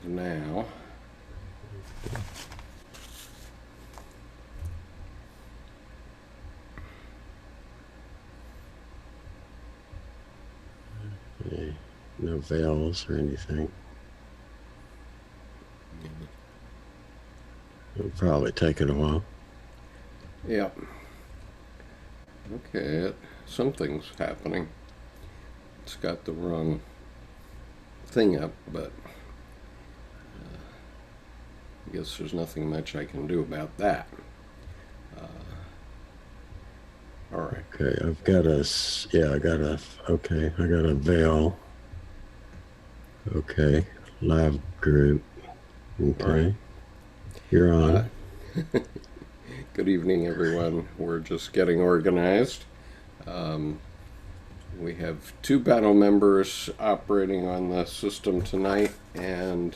now. Okay. No veils or anything. It'll probably take it a while. Yep. Okay, something's happening. It's got the wrong thing up, but I guess there's nothing much I can do about that. All right. Okay, I've got a, yeah, okay, I got a veil. Okay, live group. Okay, Right. You're on. Good evening, everyone. We're just getting organized. We have 2 panel members operating on the system tonight, and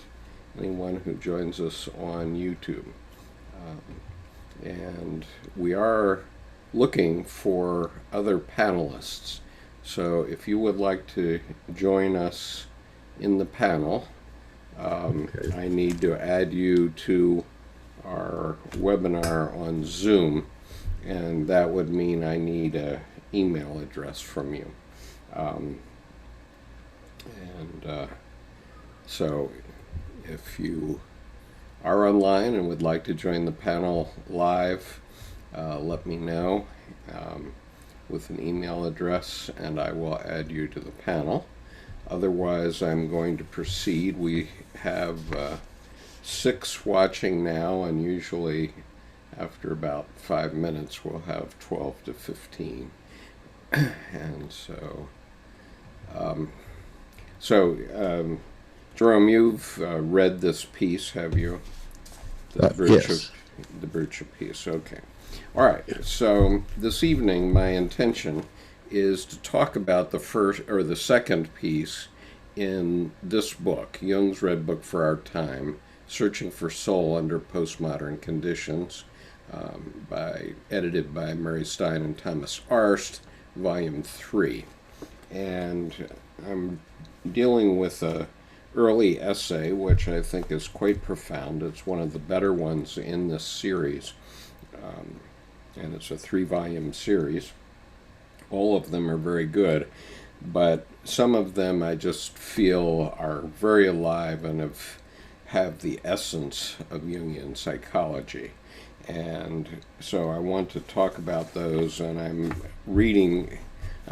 anyone who joins us on YouTube. And we are looking for other panelists. So if you would like to join us in the panel, Okay. I need to add you to our webinar on Zoom, and that would mean I need an email address from you. So if you are online and would like to join the panel live, let me know with an email address, and I will add you to the panel. Otherwise, I'm going to proceed. We have 6 watching now, and usually after about 5 minutes we'll have 12 to 15. And so Jerome, you've read this piece, have you? Yes. The Bircher piece, okay. All right, so this evening my intention is to talk about the first or the second piece in this book, Jung's Red Book for Our Time, Searching for Soul Under Postmodern Conditions, edited by Mary Stein and Thomas Arst, Volume 3. And I'm dealing with a early essay, which I think is quite profound. It's one of the better ones in this series, and it's a 3-volume series. All of them are very good, but some of them I just feel are very alive and have the essence of Jungian psychology. And so I want to talk about those, and I'm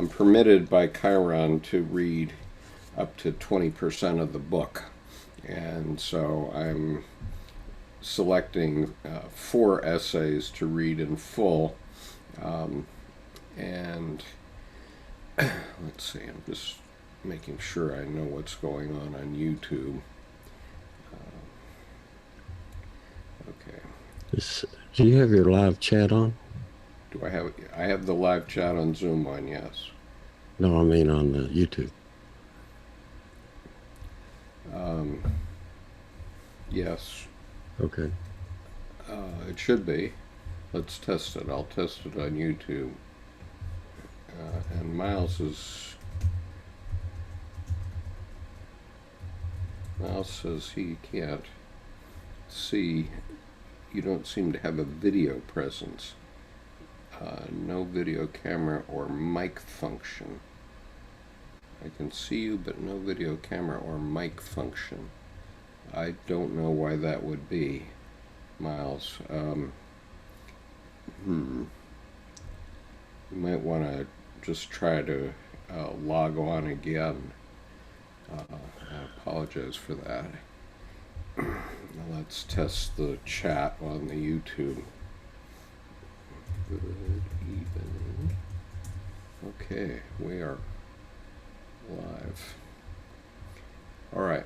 permitted by Chiron to read up to 20% of the book. And so I'm selecting 4 essays to read in full. And let's see, I'm just making sure I know what's going on YouTube. Okay. Do you have your live chat on? Do I have the live chat on Zoom on, yes. No, I mean on the YouTube. Yes. Okay. It should be. Let's test it. I'll test it on YouTube. And Miles says he can't see. You don't seem to have a video presence. No video camera or mic function. I can see you, but no video camera or mic function. I don't know why that would be, Miles. You might want to just try to log on again. I apologize for that. Now let's test the chat on the YouTube. Good evening. Okay, we are live. All right.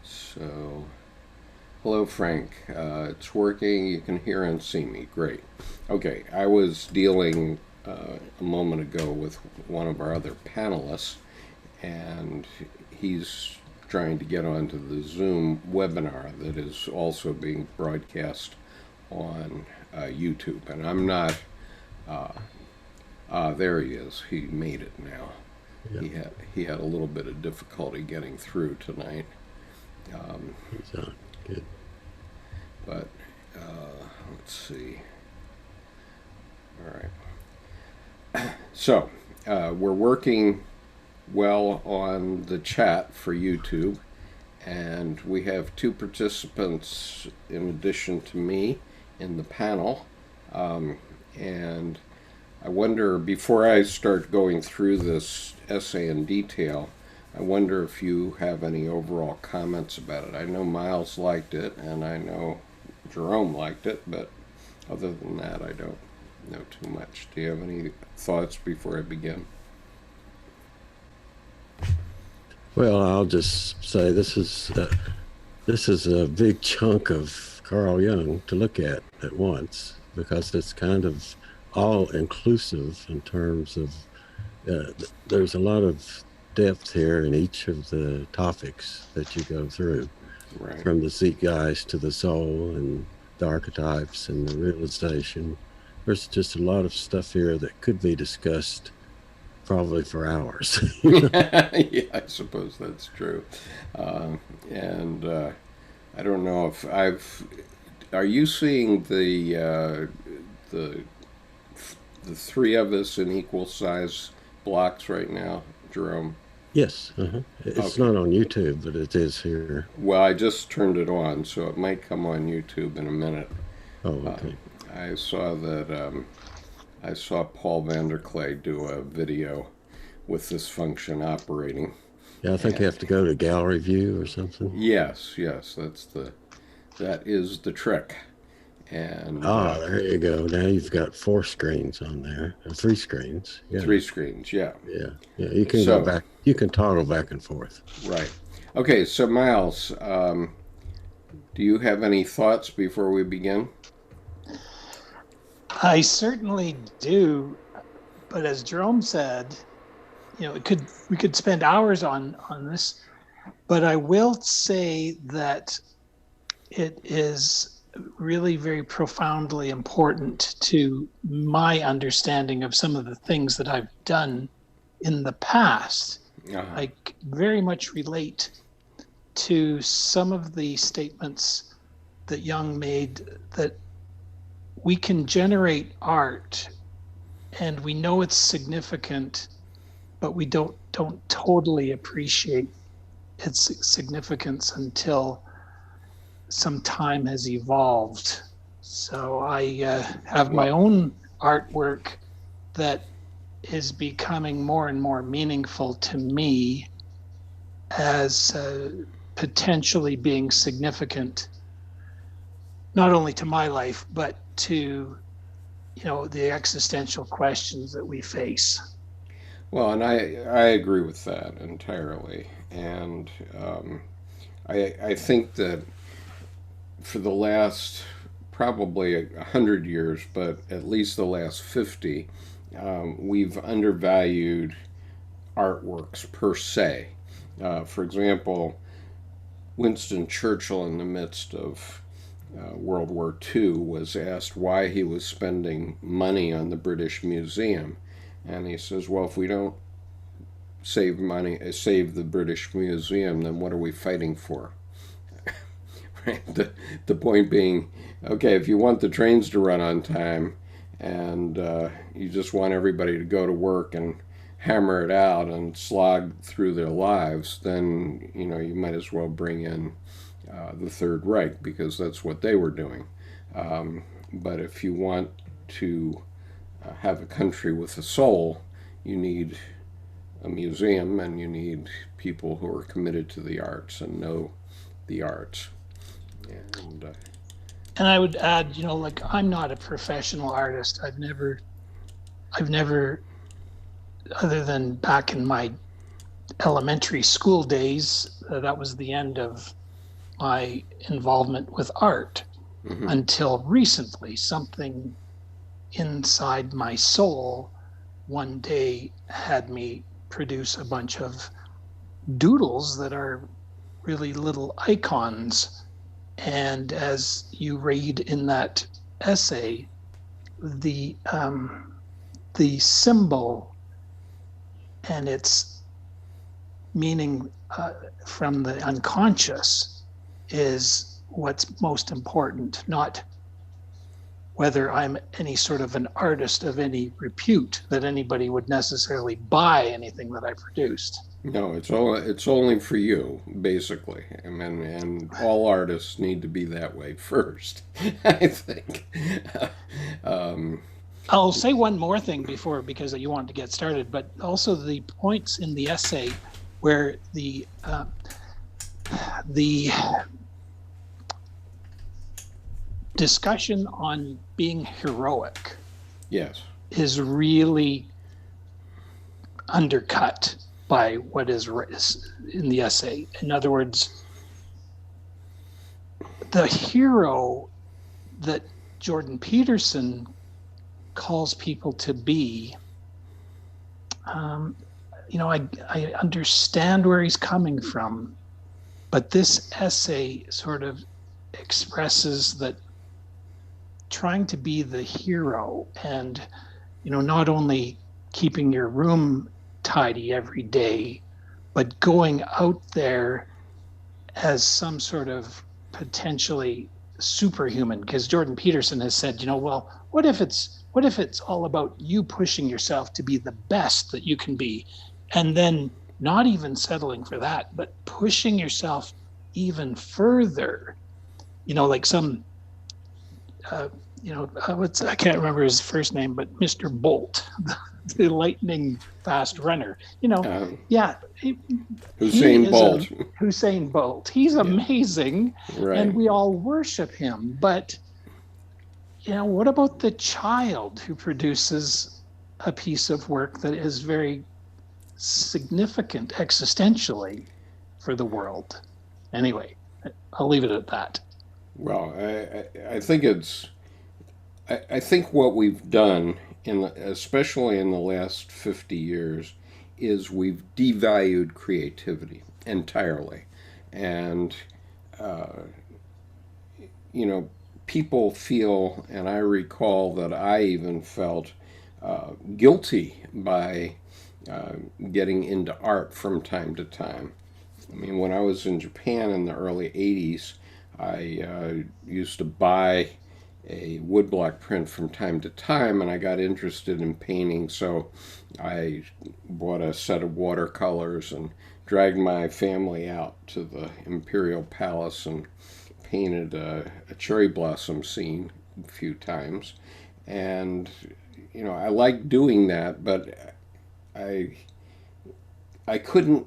So, hello Frank. It's working. You can hear and see me. Great. Okay, I was dealing a moment ago with one of our other panelists, and he's trying to get onto the Zoom webinar that is also being broadcast on YouTube. And I'm not, there he is. He made it now. Yeah. He had a little bit of difficulty getting through tonight. He's on. Good. But let's see. All right. So we're working well on the chat for YouTube, and we have two participants in addition to me in the panel. And I wonder, before I start going through this essay in detail, I wonder if you have any overall comments about it. I know Miles liked it, and I know Jerome liked it, but other than that, I don't know too much. Do you have any thoughts before I begin? Well, I'll just say this is a big chunk of Carl Jung to look at once, because it's kind of all inclusive in terms of there's a lot of depth here in each of the topics that you go through, Right. from the Zeitgeist to the soul and the archetypes and the realization. There's just a lot of stuff here that could be discussed probably for hours. Yeah, I suppose that's true. And I don't know if I've. Are you seeing the three of us in equal size blocks right now, Jerome? Yes, it's Okay. not on YouTube, but it is here. Well, I just turned it on, so it might come on YouTube in a minute. Oh, okay. I saw that. I saw Paul Vanderklay do a video with this function operating. Yeah, I think you have to go to gallery view or something. Yes, that is the trick. And There you go. Now you've got 4 screens on there, 3 screens. Yeah, 3 screens, yeah. yeah. You can So- go back. You can toggle back and forth. Right. Okay, so Miles, do you have any thoughts before we begin? I certainly do, but as Jerome said, we could spend hours on this, but I will say that it is really very profoundly important to my understanding of some of the things that I've done in the past. I very much relate to some of the statements that Jung made, that we can generate art and we know it's significant, but we don't totally appreciate its significance until some time has evolved. So I have my own artwork that is becoming more and more meaningful to me as potentially being significant, not only to my life, but to the existential questions that we face. Well, and I agree with that entirely. And I think that for the last probably 100 years, but at least the last 50, we've undervalued artworks per se. For example, Winston Churchill, in the midst of World War II, was asked why he was spending money on the British Museum. And he says, well, if we don't save the British Museum, then what are we fighting for? Right? The point being, okay, if you want the trains to run on time and you just want everybody to go to work and hammer it out and slog through their lives, then you might as well bring in the Third Reich, because that's what they were doing. But if you want to have a country with a soul, you need a museum, and you need people who are committed to the arts and know the arts. And I would add, I'm not a professional artist. I've never, other than back in my elementary school days, that was the end of my involvement with art. Mm-hmm. Until recently. Something inside my soul one day had me produce a bunch of doodles that are really little icons. And as you read in that essay, the symbol and its meaning from the unconscious is what's most important, not whether I'm any sort of an artist of any repute that anybody would necessarily buy anything that I produced. No, it's only for you, basically. I mean, and all artists need to be that way first, I think. um, I'll say one more thing because you want to get started, but also the points in the essay where the discussion on being heroic yes. is really undercut by what is in the essay. In other words, the hero that Jordan Peterson calls people to be, I understand where he's coming from, but this essay sort of expresses that trying to be the hero and, not only keeping your room tidy every day, but going out there as some sort of potentially superhuman. Because Jordan Peterson has said, well, what if it's all about you pushing yourself to be the best that you can be, and then not even settling for that, but pushing yourself even further, like some I can't remember his first name, but Mr. Bolt, the lightning fast runner. Usain Bolt. Usain Bolt. He's amazing, right. And we all worship him. But what about the child who produces a piece of work that is very significant existentially for the world? Anyway, I'll leave it at that. Well, I think I think what we've done, especially in the last 50 years, is we've devalued creativity entirely. And, people feel, and I recall that I even felt guilty by getting into art from time to time. I mean, when I was in Japan in the early 80s, I used to buy a woodblock print from time to time, and I got interested in painting, so I bought a set of watercolors and dragged my family out to the Imperial Palace and painted a cherry blossom scene a few times. And, I liked doing that, but I couldn't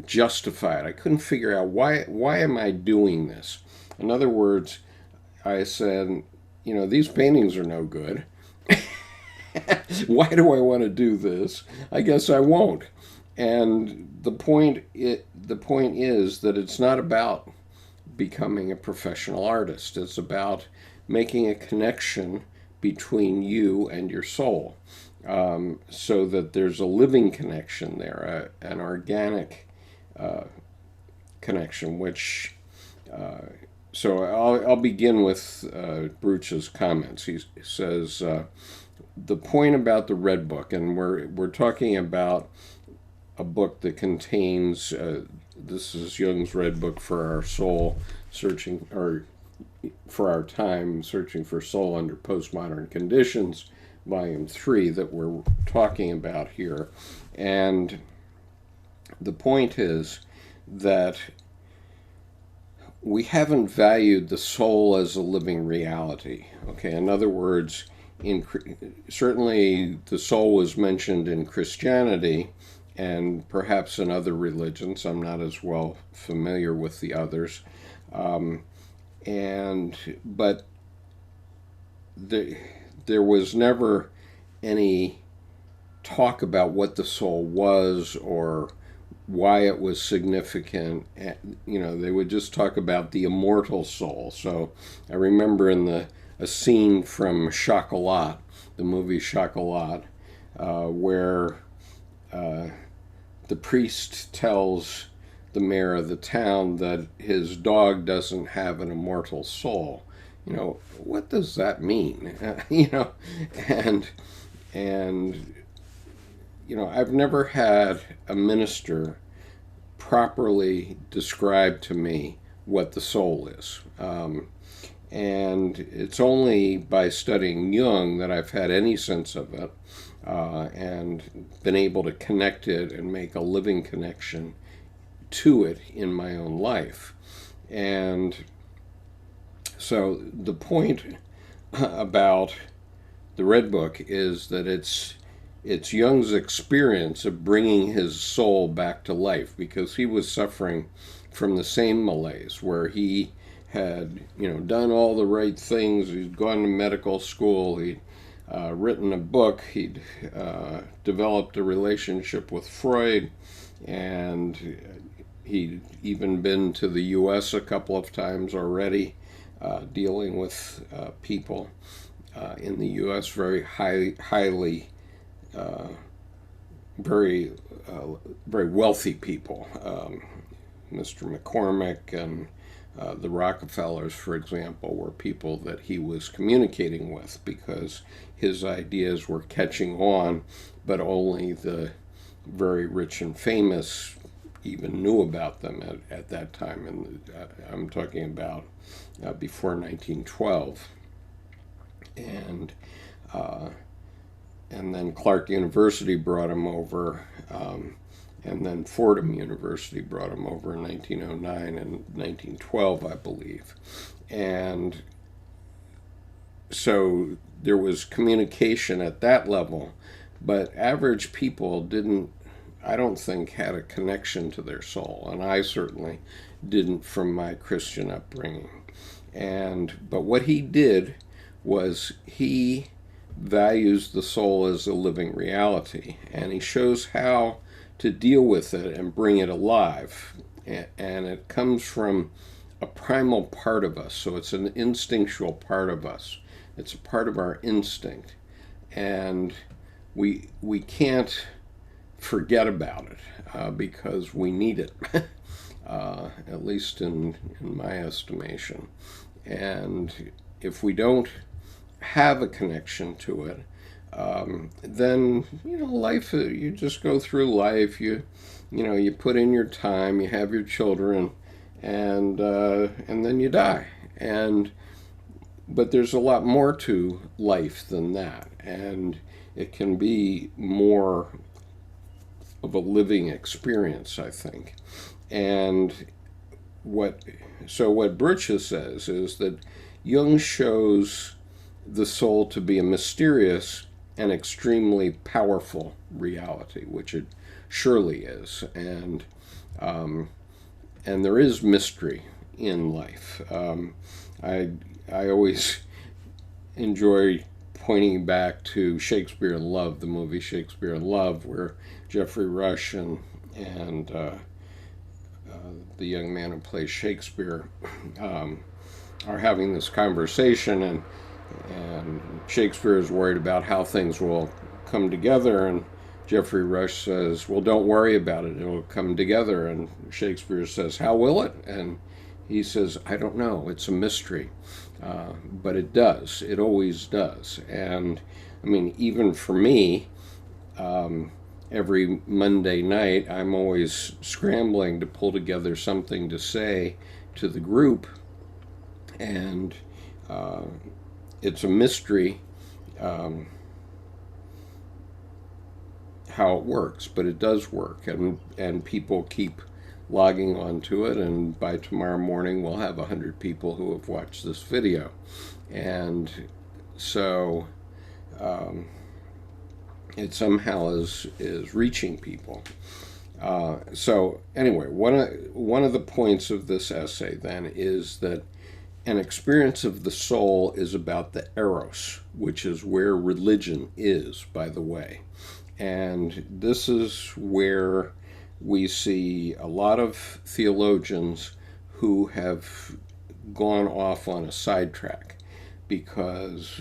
justify it. I couldn't figure out why am I doing this? In other words, I said, these paintings are no good. Why do I want to do this? I guess I won't. And the point is that it's not about becoming a professional artist. It's about making a connection between you and your soul, so that there's a living connection there, an organic connection, which... So I'll begin with Bruch's comments. He says, the point about the Red Book, and we're talking about a book that contains, this is Jung's Red Book for our soul, for our time, searching for soul under postmodern conditions, volume 3, that we're talking about here. And the point is that we haven't valued the soul as a living reality. Okay, in other words, certainly the soul was mentioned in Christianity and perhaps in other religions. I'm not as well familiar with the others, but there was never any talk about what the soul was or why it was significant. They would just talk about the immortal soul. So I remember in a scene from Chocolat, the movie Chocolat, where the priest tells the mayor of the town that his dog doesn't have an immortal soul. What does that mean? And I've never had a minister properly describe to me what the soul is. And it's only by studying Jung that I've had any sense of it and been able to connect it and make a living connection to it in my own life. And so the point about the Red Book is that it's Jung's experience of bringing his soul back to life, because he was suffering from the same malaise where he had, done all the right things. He'd gone to medical school. He'd written a book. He'd developed a relationship with Freud, and he'd even been to the U.S. a couple of times already, dealing with people in the U.S., very highly, very wealthy people. Mr. McCormick and the Rockefellers, for example, were people that he was communicating with because his ideas were catching on, but only the very rich and famous even knew about them at that time. And I'm talking about before 1912. And then Clark University brought him over, and then Fordham University brought him over in 1909 and 1912, I believe. And so there was communication at that level, but average people didn't, I don't think, had a connection to their soul, and I certainly didn't from my Christian upbringing. But what he did was he values the soul as a living reality, and he shows how to deal with it and bring it alive. And it comes from a primal part of us, so it's an instinctual part of us. It's a part of our instinct, and we can't forget about it because we need it, at least in my estimation. And if we don't have a connection to it, then life, you just go through life. You put in your time, you have your children, and then you die. But there's a lot more to life than that, and it can be more of a living experience, I think. And what Bruce says is that Jung shows the soul to be a mysterious and extremely powerful reality, which it surely is. And there is mystery in life. I always enjoy pointing back to Shakespeare in Love, the movie Shakespeare in Love, where Geoffrey Rush and the young man who plays Shakespeare are having this conversation, and Shakespeare is worried about how things will come together, and Geoffrey Rush says, well, don't worry about it, it'll come together. And Shakespeare says, how will it? And he says, I don't know, it's a mystery. But it does, it always does. And I mean, even for me, every Monday night, I'm always scrambling to pull together something to say to the group, and it's a mystery how it works, but it does work, and people keep logging onto it, and by tomorrow morning we'll have 100 people who have watched this video. And so it somehow is reaching people. So anyway, one of the points of this essay then is that an experience of the soul is about the eros, which is where religion is, by the way. And this is where we see a lot of theologians who have gone off on a sidetrack because,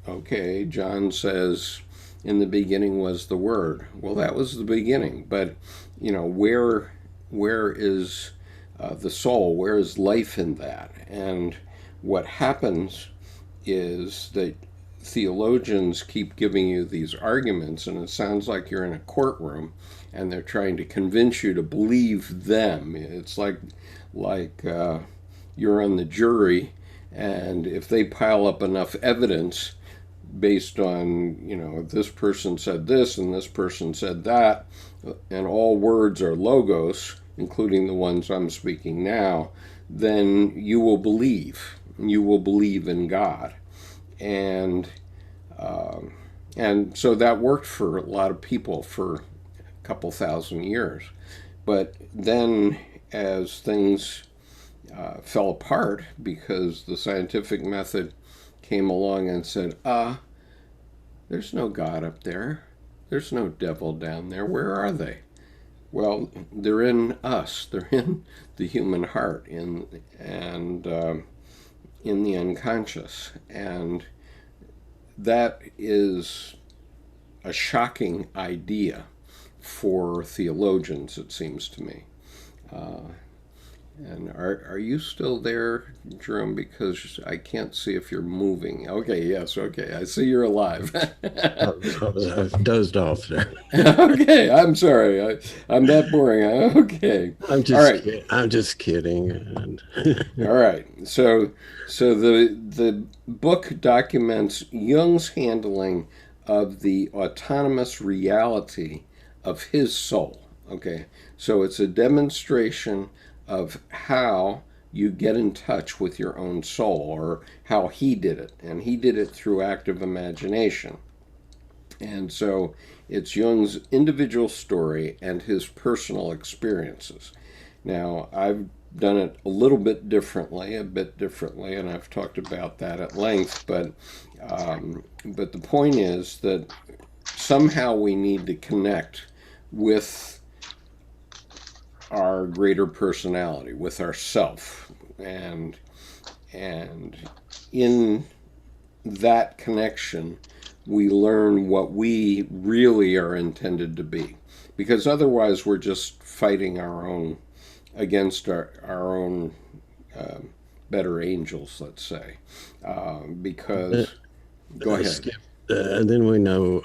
okay, John says, in the beginning was the Word. Well, that was the beginning, but, where is the soul? Where is life in that? And what happens is that theologians keep giving you these arguments, and it sounds like you're in a courtroom, and they're trying to convince you to believe them. It's like you're on the jury, and if they pile up enough evidence based on, this person said this and this person said that, and all words are logos, including the ones I'm speaking now, then you will believe. You will believe in God. And so that worked for a lot of people for a couple thousand years. But then as things fell apart because the scientific method came along and said, there's no God up there. There's no devil down there. Where are they? Well, they're in us. They're in the human heart, and in the unconscious. And that is a shocking idea for theologians, it seems to me. And are you still there, Jerome? Because I can't see if you're moving. Okay, yes, okay. I see you're alive. I've dozed off there. Okay, I'm sorry. I'm that boring. Okay. I'm just kidding. All right. So the book documents Jung's handling of the autonomous reality of his soul. Okay. So it's a demonstration of how you get in touch with your own soul, or how he did it. And he did it through active imagination. And so it's Jung's individual story and his personal experiences. Now, I've done it a bit differently, and I've talked about that at length, but the point is that somehow we need to connect with our greater personality, with ourself, and in that connection we learn what we really are intended to be, because otherwise we're just fighting against our own better angels, let's say, because go ahead. And then we know,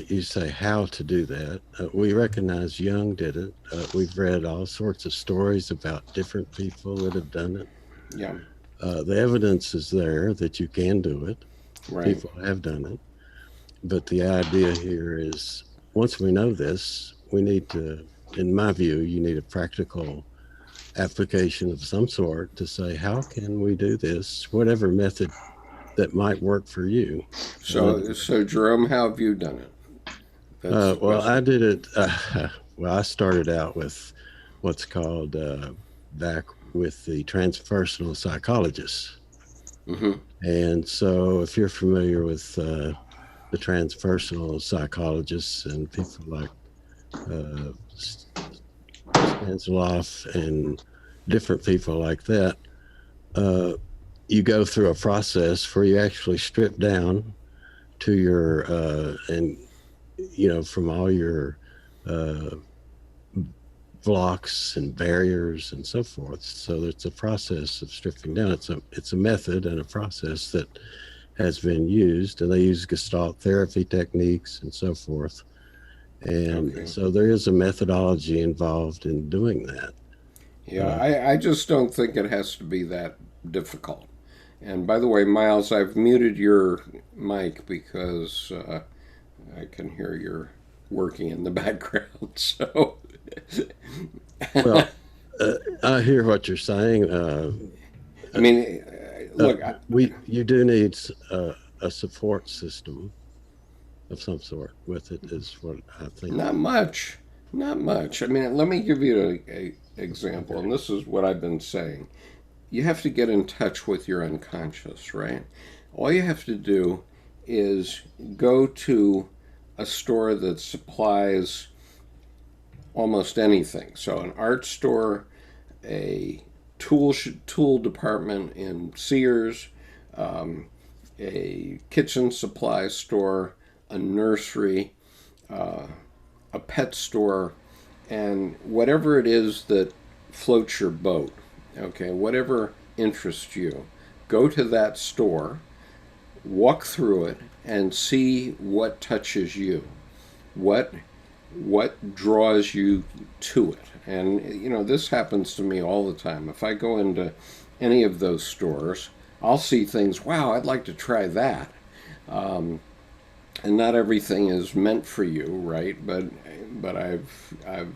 you say how to do that. We recognize Jung did it. We've read all sorts of stories about different people that have done it. Yeah. The evidence is there that you can do it. Right. People have done it. But the idea here is, once we know this, we need to, in my view, you need a practical application of some sort to say, how can we do this? Whatever method that might work for you. So Jerome, how have you done it? I did it. I started out with what's called back with the transpersonal psychologists. Mm-hmm. And so if you're familiar with the transpersonal psychologists and people like Stanislav and different people like that, you go through a process where you actually strip down to your from all your blocks and barriers and so forth. So it's a process of stripping down. It's a method and a process that has been used, and they use Gestalt therapy techniques and so forth. And so there is a methodology involved in doing that. Yeah, I just don't think it has to be that difficult. And by the way, Miles, I've muted your mic because I can hear you're working in the background. So, well, I hear what you're saying. I mean, look, you do need a support system of some sort with it, is what I think. Not much. I mean, let me give you an example, and this is what I've been saying. You have to get in touch with your unconscious, right? All you have to do is go to a store that supplies almost anything. So an art store, a tool department in Sears, a kitchen supply store, a nursery, a pet store, and whatever it is that floats your boat. Okay, whatever interests you, go to that store, walk through it and see what touches you, what draws you to it. And this happens to me all the time. If I go into any of those stores, I'll see things, wow, I'd like to try that. And not everything is meant for you, right? But I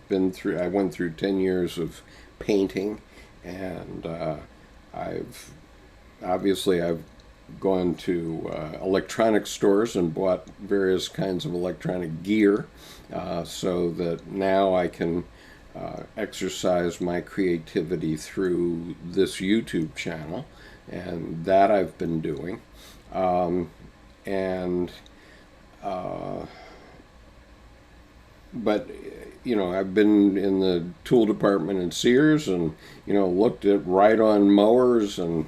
went through 10 years of painting, and I've gone to electronic stores and bought various kinds of electronic gear, so that now I can exercise my creativity through this YouTube channel, and that I've been doing. And but I've been in the tool department in Sears, and looked at ride-on mowers, and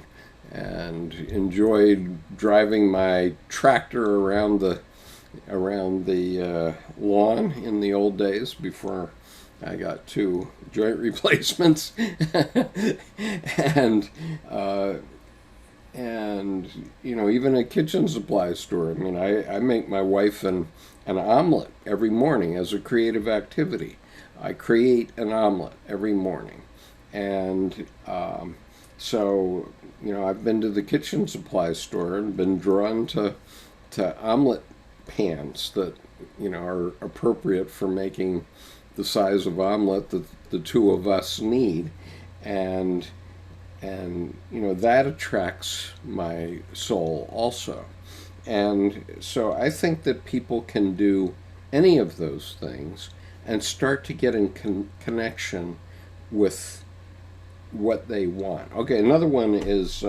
enjoyed driving my tractor around the lawn in the old days before I got 2 joint replacements. and even a kitchen supply store. I mean, I make my wife an omelet every morning as a creative activity. I create an omelet every morning. And so, I've been to the kitchen supply store and been drawn to omelet pans that, are appropriate for making the size of omelet that the 2 of us need. And that attracts my soul also. And so I think that people can do any of those things and start to get in connection with what they want. Okay, another one is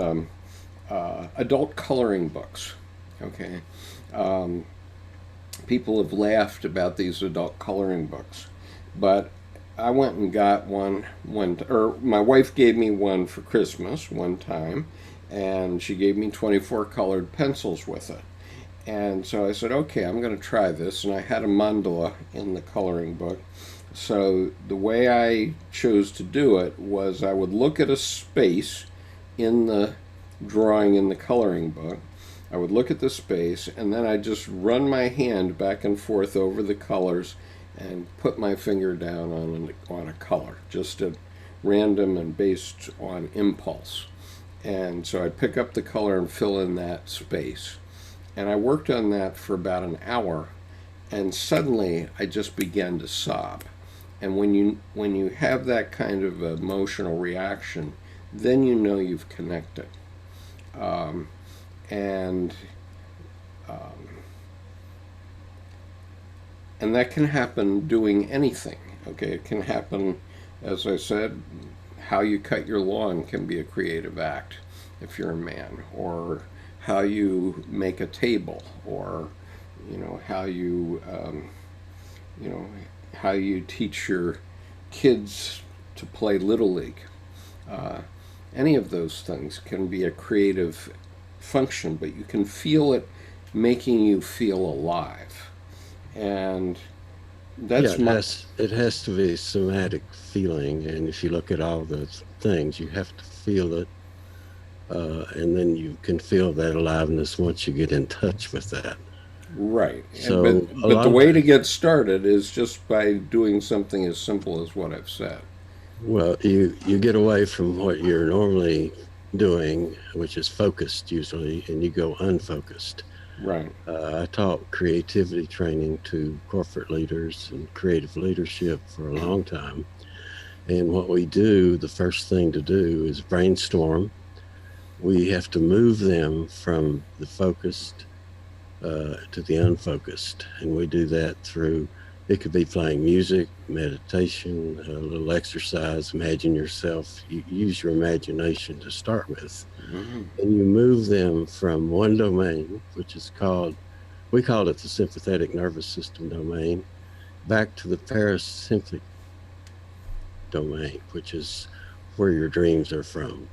adult coloring books. Okay, people have laughed about these adult coloring books, but I went and got one, or my wife gave me one for Christmas one time, and she gave me 24 colored pencils with it. And so I said, okay, I'm going to try this. And I had a mandala in the coloring book. So the way I chose to do it was I would look at a space in the drawing in the coloring book. I would look at the space, and then I'd just run my hand back and forth over the colors and put my finger down on a color, just at random and based on impulse. And so I'd pick up the color and fill in that space. And I worked on that for about an hour, and suddenly I just began to sob. And when you have that kind of emotional reaction, then you know you've connected. And that can happen doing anything. Okay, it can happen, as I said, how you cut your lawn can be a creative act if you're a man, or how you make a table, or how you how you teach your kids to play Little League. Any of those things can be a creative function, but you can feel it making you feel alive. And that's it has to be a somatic feeling, and if you look at all those things, you have to feel it, and then you can feel that aliveness once you get in touch with that. Right. So, but the way to get started is just by doing something as simple as what I've said. Well, you get away from what you're normally doing, which is focused usually, and you go unfocused. Right. I taught creativity training to corporate leaders and creative leadership for a long time. And what we do, the first thing to do is brainstorm. We have to move them from the focused to the unfocused. And we do that through, it could be playing music, meditation, a little exercise, imagine yourself. You use your imagination to start with. Mm-hmm. And you move them from one domain, which is we call it the sympathetic nervous system domain, back to the parasympathetic domain, which is where your dreams are from.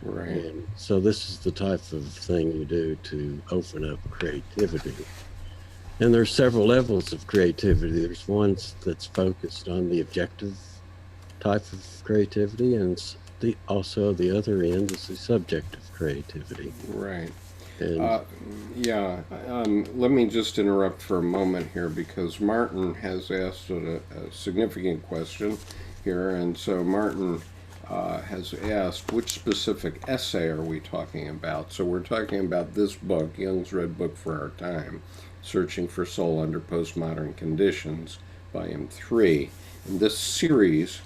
Right. And so this is the type of thing you do to open up creativity. And there's several levels of creativity. There's one that's focused on the objective type of creativity, and also the other end is the subjective creativity. Right. And Yeah, let me just interrupt for a moment here because Martin has asked a significant question here. And so Martin has asked, which specific essay are we talking about? So we're talking about this book, Jung's Red Book for Our Time, Searching for Soul Under Postmodern Conditions, Volume 3. And this series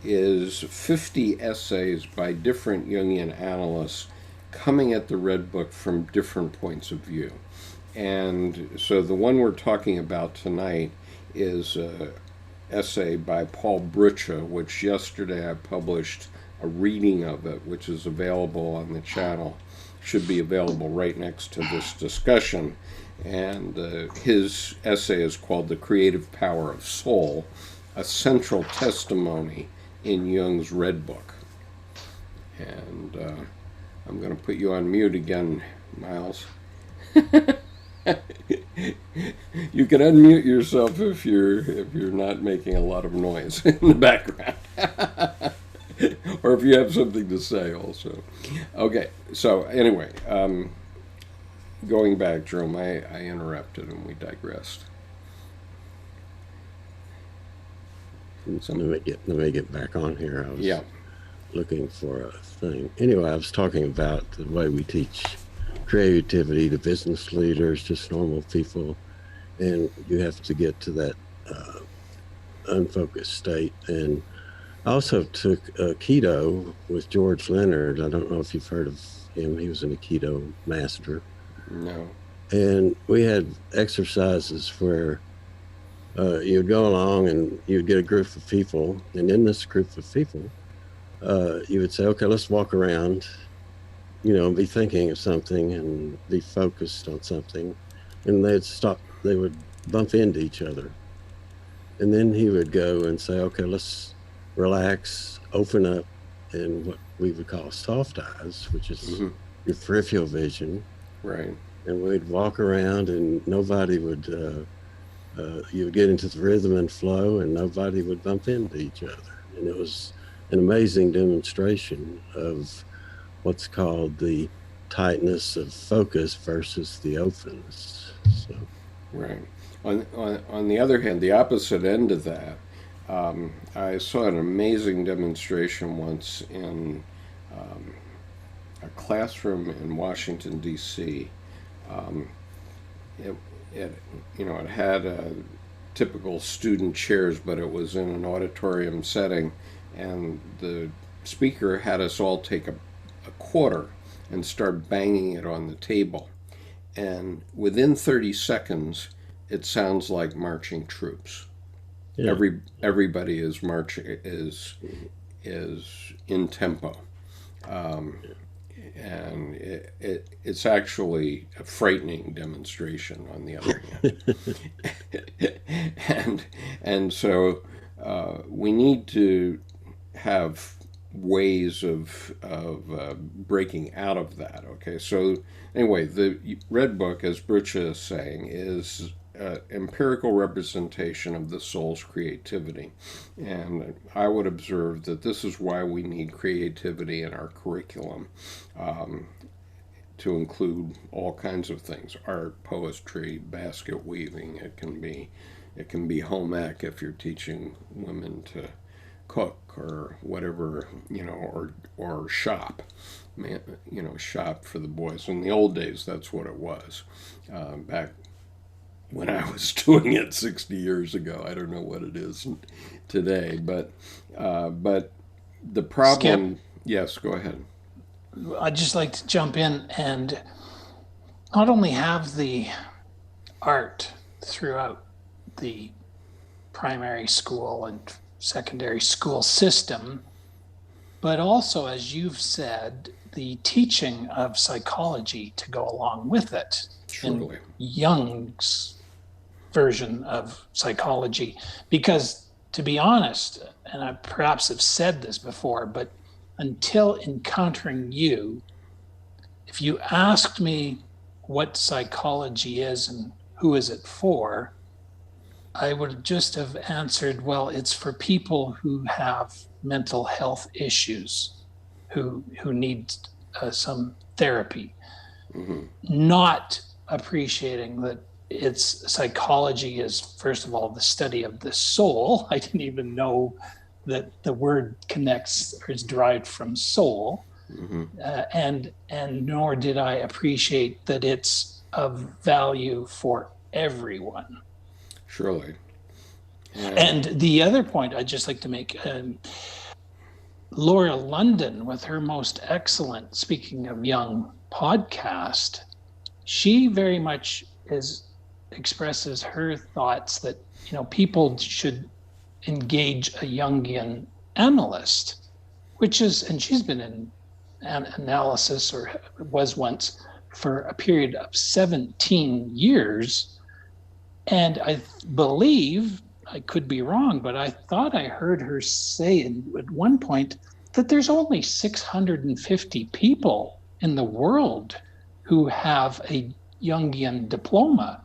is 50 essays by different Jungian analysts coming at the Red Book from different points of view. And so the one we're talking about tonight is an essay by Paul Brücher, which yesterday I published a reading of it, which is available on the channel, should be available right next to this discussion. And his essay is called The Creative Power of Soul, a Central Testimony in Jung's Red Book. And I'm going to put you on mute again, Miles. You can unmute yourself if you're not making a lot of noise in the background, or if you have something to say also. Okay. So anyway, going back, Jerome, I interrupted and we digressed. so let me get back on here. I was Yeah. looking for a thing. Anyway, I was talking about the way we teach creativity to business leaders, just normal people, and you have to get to that unfocused state. And I also took keto with George Leonard. I don't know if you've heard of him. He was an Aikido master. No. And we had exercises where you'd go along and you'd get a group of people, and in this group of people, you would say, okay, let's walk around, be thinking of something and be focused on something. And they'd stop, they would bump into each other. And then he would go and say, okay, let's relax, open up, and what we would call soft eyes, which is your peripheral vision. Right. And we'd walk around and nobody would, you would get into the rhythm and flow and nobody would bump into each other. And it was an amazing demonstration of what's called the tightness of focus versus the openness. So, right. On the other hand, the opposite end of that, I saw an amazing demonstration once in a classroom in Washington, D.C. It had typical student chairs, but it was in an auditorium setting, and the speaker had us all take a quarter and start banging it on the table. And within 30 seconds, it sounds like marching troops. Yeah. Everybody is marching, is in tempo. And it's actually a frightening demonstration on the other hand. and so we need to have ways of breaking out of that. Okay, so anyway, the Red Book, as Brücher is saying, is empirical representation of the soul's creativity. And I would observe that this is why we need creativity in our curriculum, to include all kinds of things: art, poetry, basket weaving. It can be home ec if you're teaching women to cook or whatever, or shop, shop for the boys. In the old days, that's what it was. Back when I was doing it 60 years ago, I don't know what it is today, but the problem. Skip? Yes, go ahead. I'd just like to jump in and not only have the art throughout the primary school and secondary school system, but also, as you've said, the teaching of psychology to go along with it. Truly. In Jung's version of psychology. Because, to be honest, and I perhaps have said this before, but until encountering you, if you asked me what psychology is and who is it for, I would just have answered, well, it's for people who have mental health issues, who need some therapy. not appreciating that its psychology is, first of all, the study of the soul. I didn't even know that the word connects or is derived from soul. And nor did I appreciate that it's of value for everyone. Surely. And the other point I'd just like to make, Laura London, with her most excellent Speaking of Jung podcast, she very much expresses her thoughts that, you know, people should engage a Jungian analyst, which is, and she's been in analysis, or was once, for a period of 17 years. And I believe, I could be wrong, but I thought I heard her say at one point that there's only 650 people in the world who have a Jungian diploma.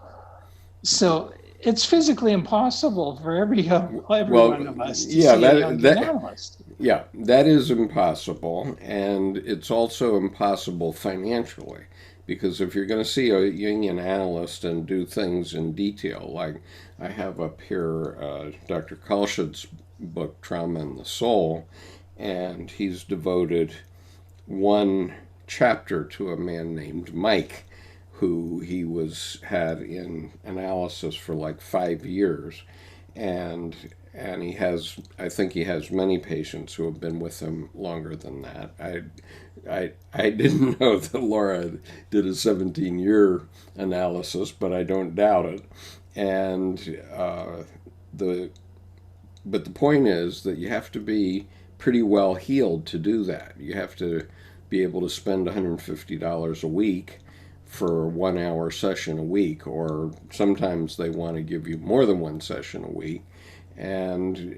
So it's physically impossible for every one of us to see a Jungian analyst. Yeah, that is impossible, and it's also impossible financially, because if you're going to see a Jungian analyst and do things in detail, like I have up here Dr. Kalsched's book, Trauma and the Soul, and he's devoted one chapter to a man named Mike, who he had in analysis for like 5 years, and he has, I think he has many patients who have been with him longer than that. I didn't know that Laura did a 17-year analysis, but I don't doubt it. And but the point is that you have to be pretty well healed to do that. You have to be able to spend $150 a week for a 1 hour session a week, or sometimes they want to give you more than one session a week. And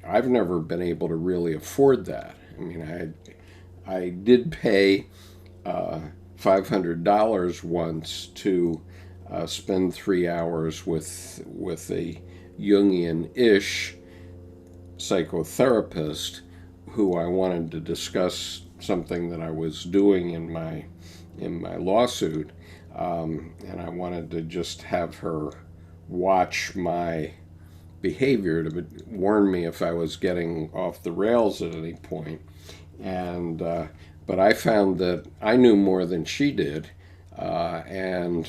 I've never been able to really afford that. I mean, I did pay $500 once to spend 3 hours with a Jungian-ish psychotherapist who I wanted to discuss something that I was doing in my lawsuit, and I wanted to just have her watch my behavior to warn me if I was getting off the rails at any point. And but I found that I knew more than she did, and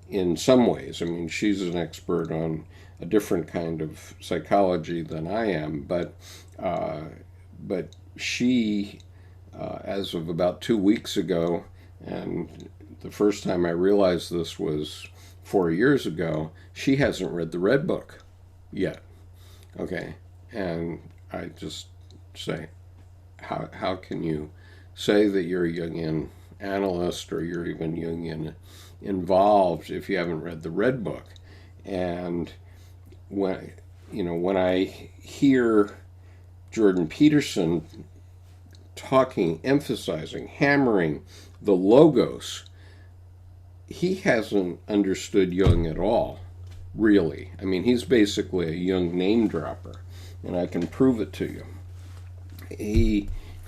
in some ways, I mean, she's an expert on a different kind of psychology than I am, but she, as of about 2 weeks ago, and the first time I realized this was 4 years ago, she hasn't read the Red Book yet. Okay, and I just say, how can you say that you're a Jungian analyst or you're even Jungian involved if you haven't read the Red Book? And when I hear Jordan Peterson talking, emphasizing, hammering the logos, he hasn't understood Jung at all, really. I mean, he's basically a Jung name dropper, and I can prove it to you.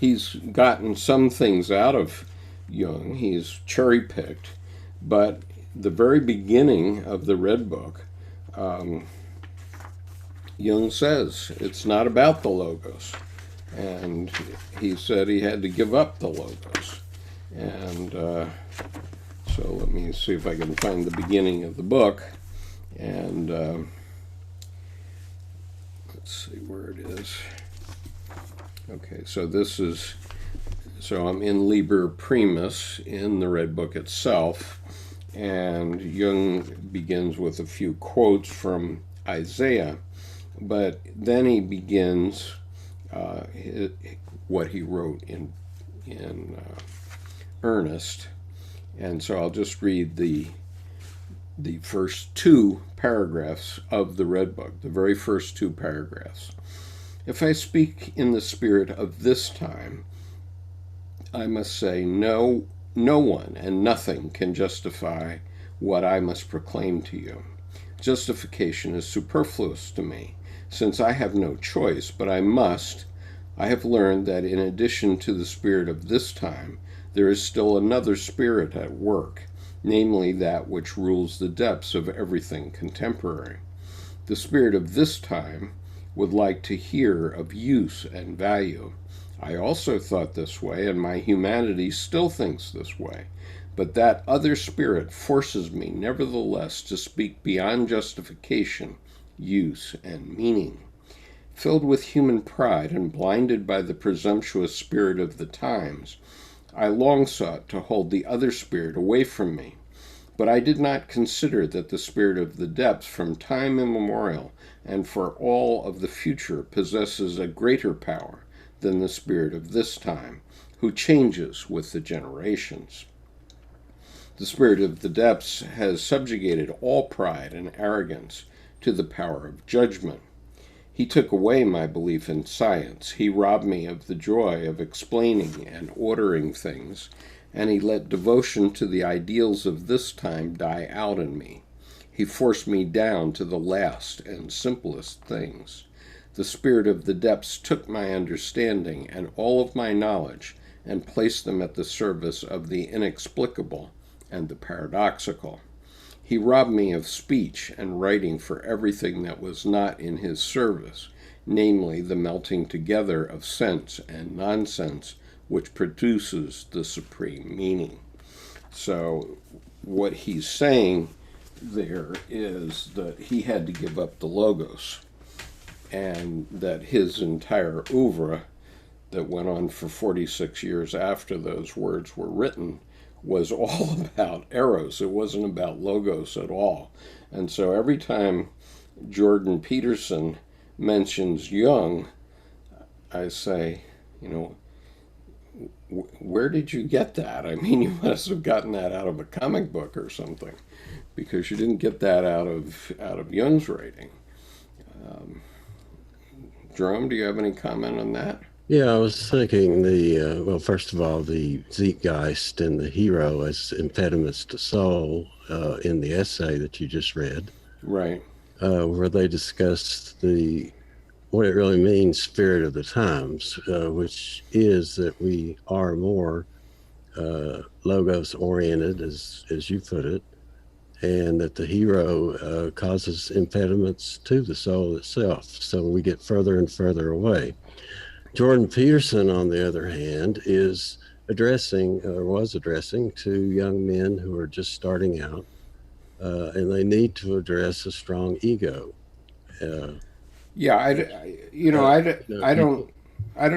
He's gotten some things out of Jung. He's cherry-picked, but the very beginning of the Red Book, Jung says it's not about the logos, and he said he had to give up the logos. And so let me see if I can find the beginning of the book, and let's see where it is. Okay, so I'm in Liber Primus in the Red Book itself, and Jung begins with a few quotes from Isaiah, but then he begins what he wrote in earnest. And so I'll just read the first 2 paragraphs of the Red Book, the very first 2 paragraphs. If I speak in the spirit of this time, I must say no one and nothing can justify what I must proclaim to you. Justification is superfluous to me, since I have no choice, but I must. I have learned that in addition to the spirit of this time, there is still another spirit at work, namely that which rules the depths of everything contemporary. The spirit of this time would like to hear of use and value. I also thought this way, and my humanity still thinks this way. But that other spirit forces me, nevertheless, to speak beyond justification, use, and meaning. Filled with human pride and blinded by the presumptuous spirit of the times, I long sought to hold the other spirit away from me. But I did not consider that the spirit of the depths from time immemorial and for all of the future possesses a greater power than the spirit of this time, who changes with the generations. The spirit of the depths has subjugated all pride and arrogance to the power of judgment. He took away my belief in science. He robbed me of the joy of explaining and ordering things, and he let devotion to the ideals of this time die out in me. He forced me down to the last and simplest things. The spirit of the depths took my understanding and all of my knowledge and placed them at the service of the inexplicable and the paradoxical. He robbed me of speech and writing for everything that was not in his service, namely the melting together of sense and nonsense, which produces the supreme meaning. So what he's saying there is that he had to give up the logos, and that his entire oeuvre that went on for 46 years after those words were written was all about eros. It wasn't about logos at all. And so every time Jordan Peterson mentions Jung, I say, where did you get that? I mean, you must have gotten that out of a comic book or something, because you didn't get that out of Jung's writing. Jerome, do you have any comment on that? Yeah, I was thinking well, first of all, the Zeitgeist and the hero as impediments to soul in the essay that you just read. Right. Where they discussed what it really means, spirit of the times, which is that we are more logos oriented, as you put it, and that the hero causes impediments to the soul itself. So we get further and further away. Jordan Peterson, on the other hand, was addressing to young men who are just starting out, and they need to address a strong ego. I don't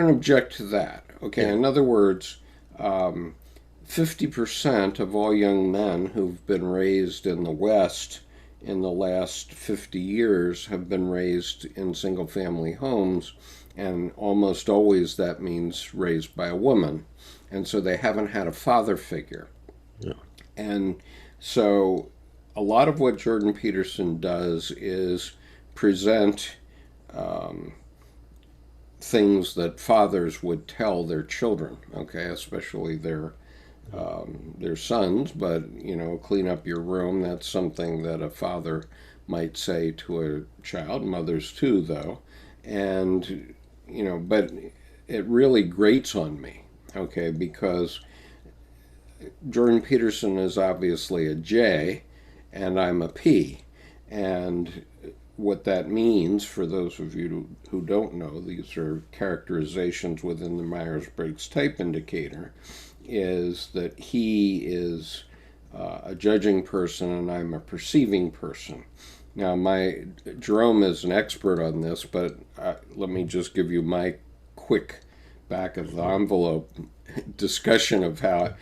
object to that. Okay, yeah. In other words, 50% of all young men who've been raised in the West in the last 50 years have been raised in single-family homes, and almost always that means raised by a woman, and so they haven't had a father figure. Yeah. And so a lot of what Jordan Peterson does is present things that fathers would tell their children, okay, especially their sons, but, clean up your room, that's something that a father might say to a child, mothers too, though, and, but it really grates on me, okay, because Jordan Peterson is obviously a J, and I'm a P, and what that means, for those of you who don't know, these are characterizations within the Myers-Briggs type indicator, is that he is a judging person and I'm a perceiving person. Now, Jerome is an expert on this, but let me just give you my quick back of the envelope discussion of how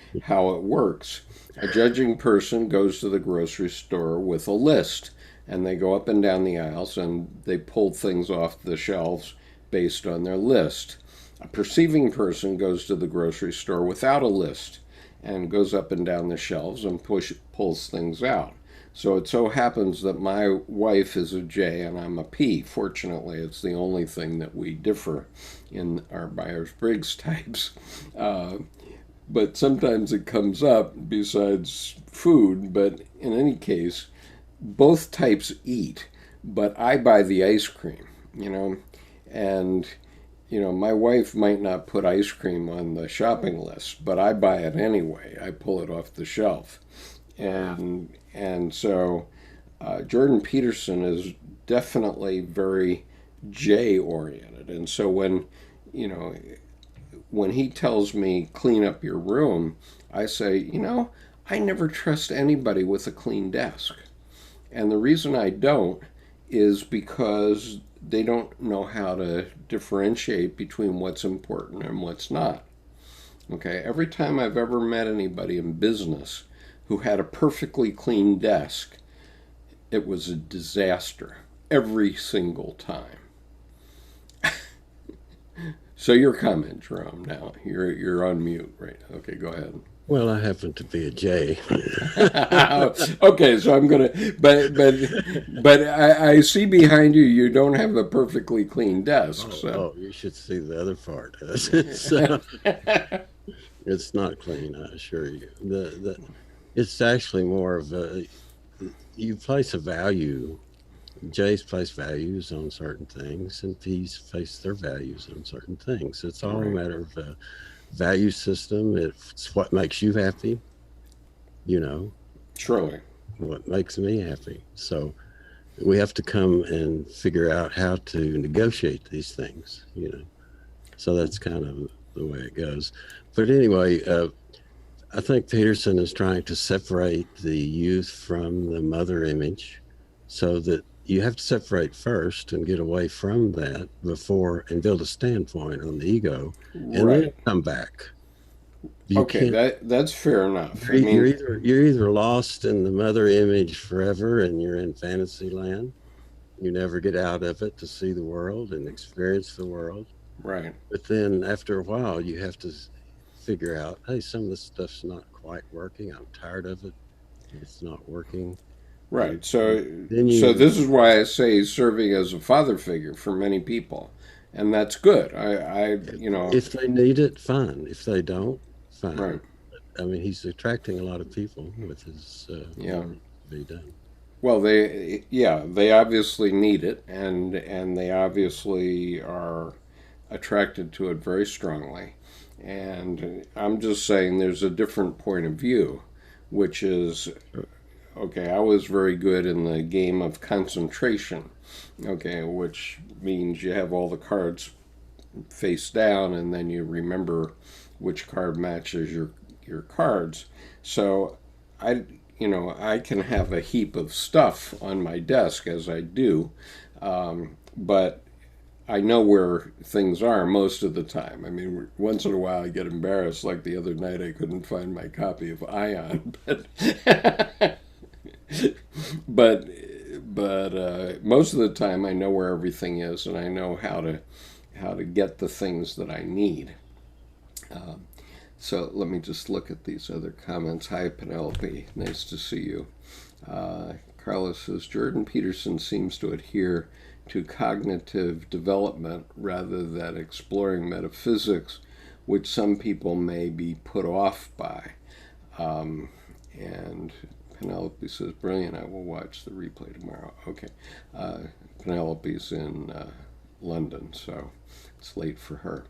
it works. A judging person goes to the grocery store with a list, and they go up and down the aisles and they pull things off the shelves based on their list. A perceiving person goes to the grocery store without a list and goes up and down the shelves and pulls things out. So it so happens that my wife is a J and I'm a P. Fortunately, it's the only thing that we differ in our Myers-Briggs types. But sometimes it comes up besides food, but in any case, both types eat, but I buy the ice cream, and my wife might not put ice cream on the shopping list, but I buy it anyway. I pull it off the shelf. And so Jordan Peterson is definitely very J oriented. And so you know, when he tells me clean up your room, I say, I never trust anybody with a clean desk. And the reason I don't is because they don't know how to differentiate between what's important and what's not. Okay, every time I've ever met anybody in business who had a perfectly clean desk, it was a disaster every single time. So your comment, Jerome. Now you're on mute, right? Okay, go ahead. Well, I happen to be a J. Okay, so I'm gonna, but I see behind you. You don't have a perfectly clean desk. Oh, you should see the other part. It's not clean, I assure you. It's actually more of you place a value. J's place values on certain things, and P's place their values on certain things. It's all a matter of value system. It's what makes you happy, Surely. what makes me happy. So we have to come and figure out how to negotiate these things, So that's kind of the way it goes. But anyway, I think Peterson is trying to separate the youth from the mother image, so that you have to separate first and get away from that and build a standpoint on the ego, and then come back. That's fair enough. You're either lost in the mother image forever and you're in fantasy land. You never get out of it to see the world and experience the world. Right. But then after a while, you have to figure out, hey, some of this stuff's not quite working. I'm tired of it. It's not working. Right. So this is why I say serving as a father figure for many people, and that's good. If they need it, fine. If they don't, fine. Right. I mean, he's attracting a lot of people with his be done. Well, they obviously need it, and they obviously are attracted to it very strongly. And I'm just saying there's a different point of view, which is, okay, I was very good in the game of concentration, okay, which means you have all the cards face down and then you remember which card matches your cards. So I can have a heap of stuff on my desk, as I do, but I know where things are most of the time. I mean, once in a while I get embarrassed, like the other night I couldn't find my copy of Ion, but most of the time I know where everything is, and I know how to get the things that I need. So let me just look at these other comments. Hi, Penelope. Nice to see you. Carlos says, Jordan Peterson seems to adhere to cognitive development rather than exploring metaphysics, which some people may be put off by. And Penelope says, brilliant, I will watch the replay tomorrow. Okay. Penelope's in London, so it's late for her.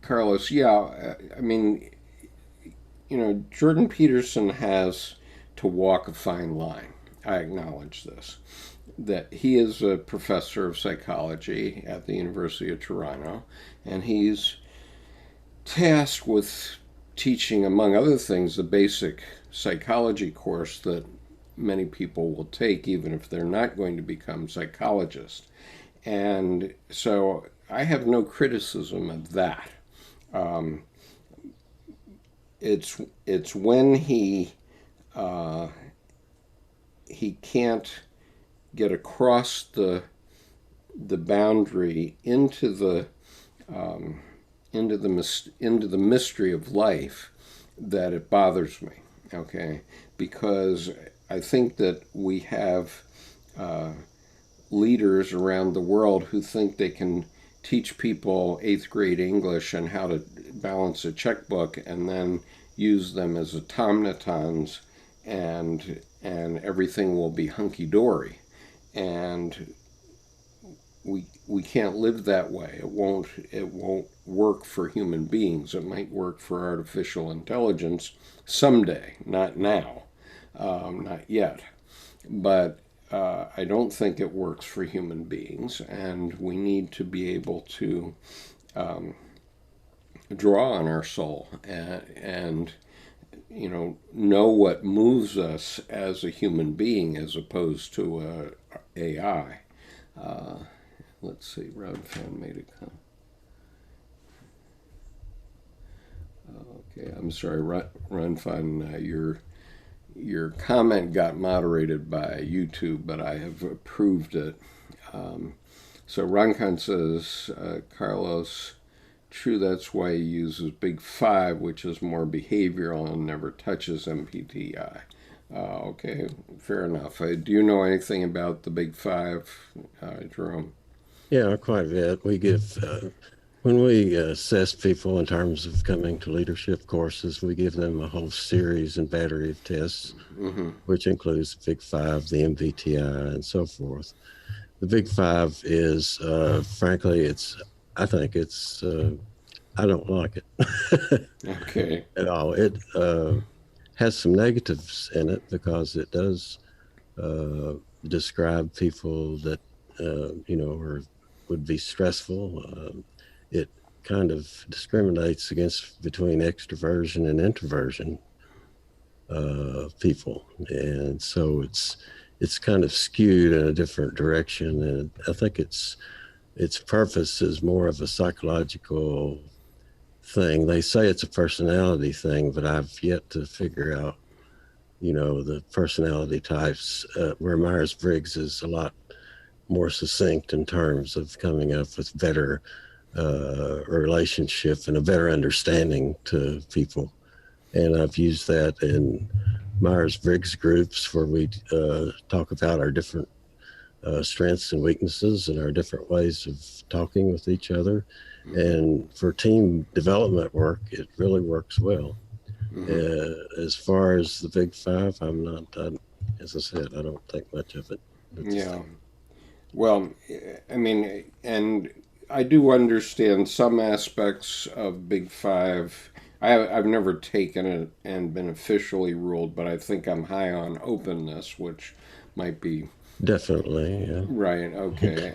Carlos, yeah, I mean, Jordan Peterson has to walk a fine line. I acknowledge this, that he is a professor of psychology at the University of Toronto, and he's tasked with teaching, among other things, the basic psychology course that many people will take even if they're not going to become psychologists. And so I have no criticism of that. It's when he can't get across the boundary into the mystery of life that it bothers me. Okay, because I think that we have leaders around the world who think they can teach people 8th grade English and how to balance a checkbook and then use them as automatons, and everything will be hunky-dory. And we can't live that way. It won't work for human beings. It might work for artificial intelligence someday, not now, not yet. But I don't think it works for human beings, and we need to be able to draw on our soul and know what moves us as a human being as opposed to AI. Let's see, Ron Fan made a comment. Okay, I'm sorry, Ron Fan, your comment got moderated by YouTube, but I have approved it. So Ronkan says, Carlos, true, that's why he uses Big Five, which is more behavioral and never touches MBTI. Okay, fair enough. Do you know anything about the Big Five, Jerome? Yeah, quite a bit. We give, when we assess people in terms of coming to leadership courses, we give them a whole series and battery of tests, which includes the Big Five, the MBTI, and so forth. The Big Five is, frankly, I think I don't like it. Okay. At all. It has some negatives in it because it does describe people that, would be stressful. It kind of discriminates between extroversion and introversion people. And so it's kind of skewed in a different direction. And I think its purpose is more of a psychological thing. They say it's a personality thing, but I've yet to figure out, the personality types, where Myers-Briggs is a lot more succinct in terms of coming up with better relationship and a better understanding to people. And I've used that in Myers-Briggs groups where we talk about our different strengths and weaknesses and our different ways of talking with each other. And for team development work, it really works well. As far as the Big Five, as I said, I don't think much of it. Yeah. Well, I mean, and I do understand some aspects of Big Five. I've never taken it and been officially ruled, but I think I'm high on openness, which might be definitely, yeah. Right. Okay.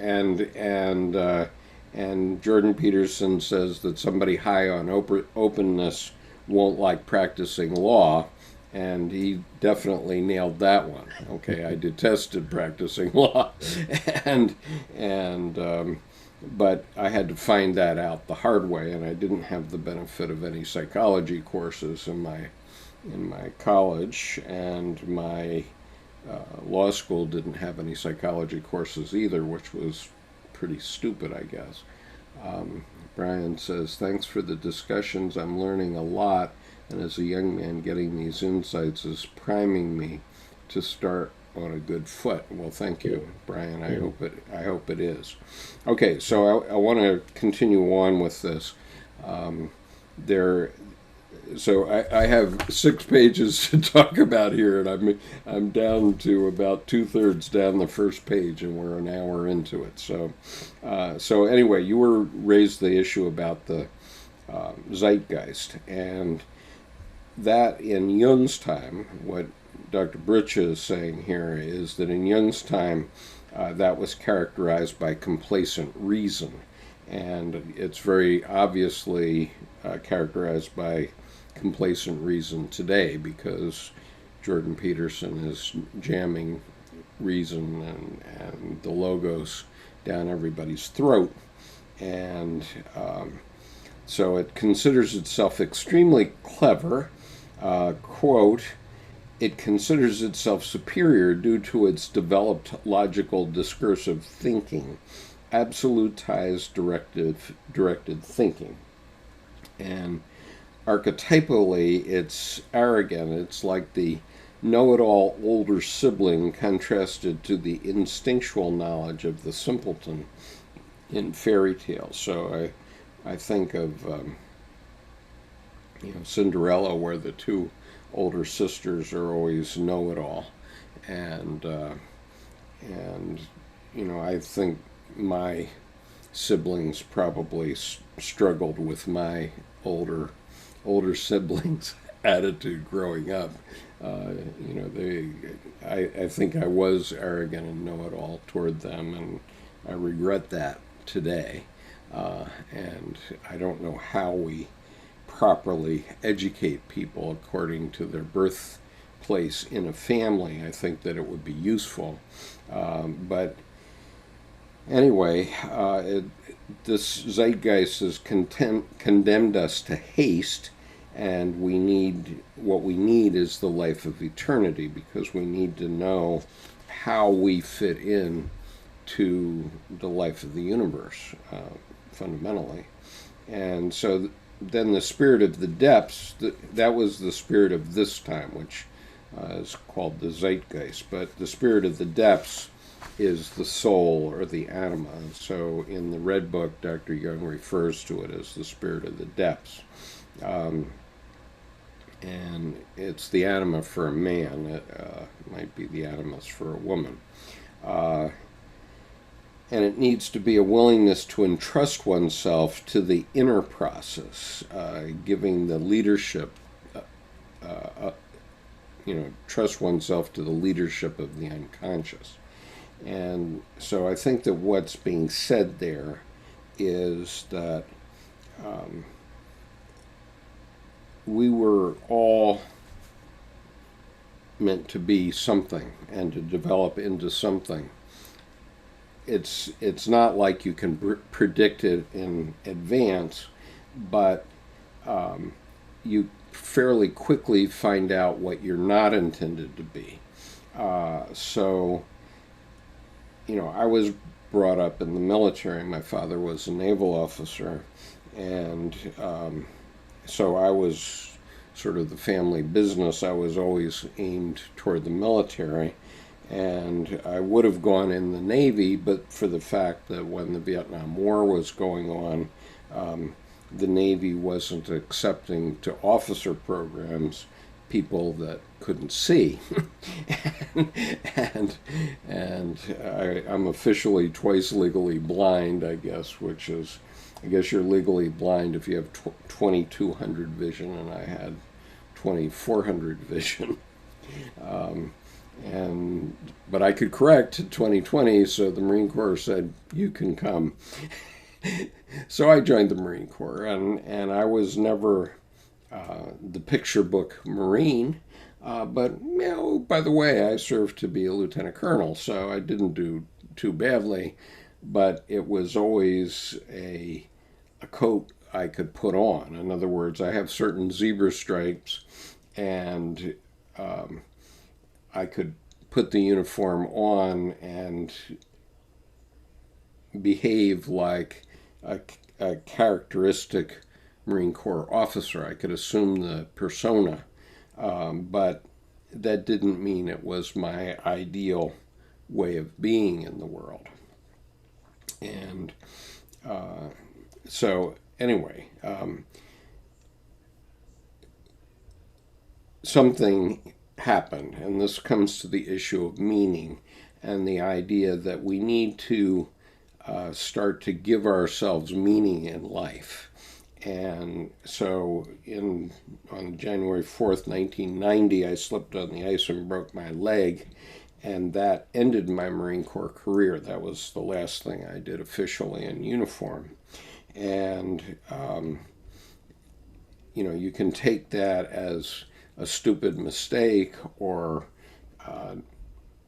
And Jordan Peterson says that somebody high on openness won't like practicing law, and he definitely nailed that one. Okay, I detested practicing law, but I had to find that out the hard way, and I didn't have the benefit of any psychology courses in my college, and my law school didn't have any psychology courses either, which was pretty stupid, I guess. Brian says, thanks for the discussions. I'm learning a lot, and as a young man, getting these insights is priming me to start on a good foot. Well, thank you, Brian. I hope it is. Okay, so I want to continue on with this. So I have 6 pages to talk about here, and I'm down to about 2/3 down the first page, and we're an hour into it. So anyway, you raised the issue about the Zeitgeist, and that in Jung's time, what Dr. Britcha is saying here is that in Jung's time, that was characterized by complacent reason, and it's very obviously characterized by complacent reason today, because Jordan Peterson is jamming reason and the logos down everybody's throat. And so it considers itself extremely clever. Quote, it considers itself superior due to its developed logical discursive thinking, absolutized directed thinking. And archetypally, it's arrogant. It's like the know-it-all older sibling contrasted to the instinctual knowledge of the simpleton in fairy tales. So I think of Cinderella, where the 2 older sisters are always know-it-all, and I think my siblings probably struggled with my older siblings' attitude growing up. You know, I think I was arrogant and know-it-all toward them, and I regret that today. And I don't know how we properly educate people according to their birthplace in a family. I think that it would be useful. But anyway, this zeitgeist has condemned us to haste, and what we need is the life of eternity, because we need to know how we fit in to the life of the universe, fundamentally. And so then the spirit of the depths, that was the spirit of this time, which is called the Zeitgeist. But the spirit of the depths is the soul, or the anima. So in the Red Book, Dr. Jung refers to it as the spirit of the depths. And it's the anima for a man. It might be the animus for a woman. And it needs to be a willingness to entrust oneself to the inner process, giving the leadership, trust oneself to the leadership of the unconscious. And so I think that what's being said there is that we were all meant to be something and to develop into something. It's not like you can predict it in advance, but you fairly quickly find out what you're not intended to be. So, you know, I was brought up in the military. My father was a naval officer, and so I was sort of the family business. I was always aimed toward the military. And I would have gone in the Navy, but for the fact that when the Vietnam War was going on, the Navy wasn't accepting to officer programs people that couldn't see. and I'm officially twice legally blind, I guess, which is, I guess you're legally blind if you have 2200 vision, and I had 2400 vision. But I could correct 2020, so the Marine Corps said, you can come. So I joined the Marine Corps, and I was never the picture book Marine, but, you know, by the way, I served to be a lieutenant colonel, so I didn't do too badly, but it was always a coat I could put on. In other words, I have certain zebra stripes, and I could put the uniform on and behave like a characteristic Marine Corps officer. I could assume the persona, but that didn't mean it was my ideal way of being in the world. And so anyway, something happened, and this comes to the issue of meaning and the idea that we need to start to give ourselves meaning in life. And so on January 4th, 1990, I slipped on the ice and broke my leg, and that ended my Marine Corps career. That was the last thing I did officially in uniform. And, you can take that as a stupid mistake, or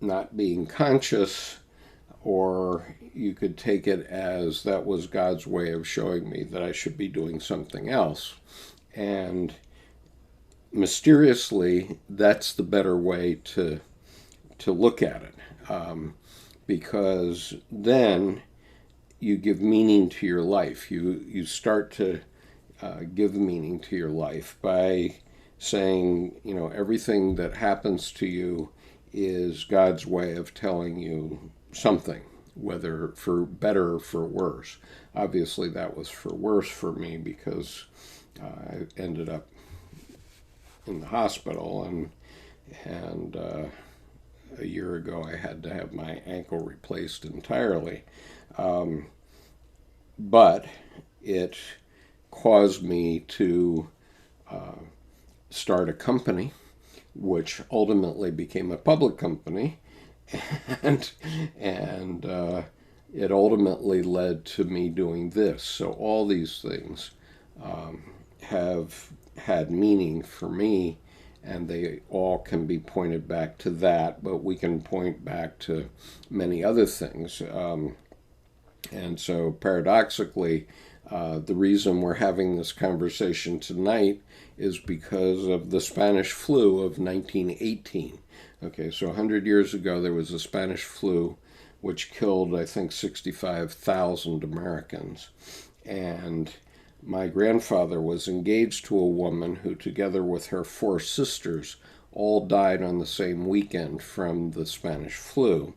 not being conscious, or you could take it as that was God's way of showing me that I should be doing something else. And mysteriously, that's the better way to look at it, because then you give meaning to your life. You start to give meaning to your life by saying, everything that happens to you is God's way of telling you something, whether for better or for worse. Obviously, that was for worse for me, because I ended up in the hospital, and a year ago I had to have my ankle replaced entirely. But it caused me to start a company, which ultimately became a public company, and it ultimately led to me doing this. So all these things have had meaning for me, and they all can be pointed back to that, but we can point back to many other things. And so paradoxically, the reason we're having this conversation tonight is because of the Spanish flu of 1918. Okay, so 100 years ago there was a Spanish flu which killed, I think, 65,000 Americans. And my grandfather was engaged to a woman who, together with her 4 sisters, all died on the same weekend from the Spanish flu.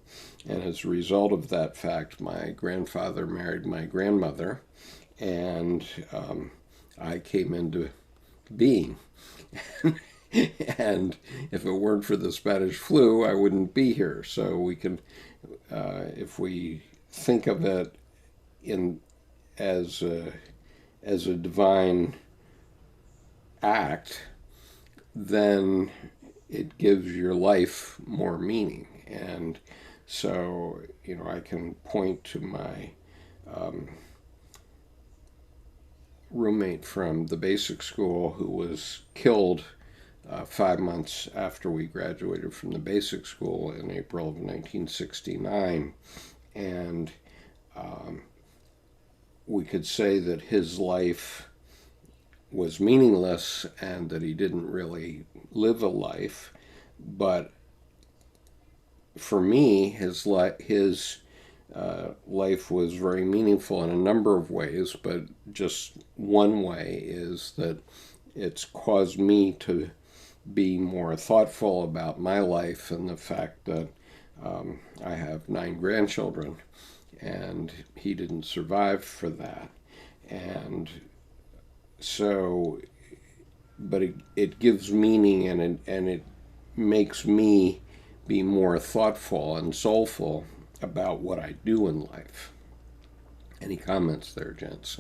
And as a result of that fact, my grandfather married my grandmother, and I came into being. And if it weren't for the Spanish flu, I wouldn't be here. So we can, if we think of it as a divine act, then it gives your life more meaning. And so, I can point to my roommate from the basic school who was killed 5 months after we graduated from the basic school in April of 1969. And we could say that his life was meaningless and that he didn't really live a life. But for me, his life was very meaningful in a number of ways, but just one way is that it's caused me to be more thoughtful about my life and the fact that I have 9 grandchildren, and he didn't survive for that. And so, but it gives meaning, and it makes me be more thoughtful and soulful about what I do in life. Any comments there, gents?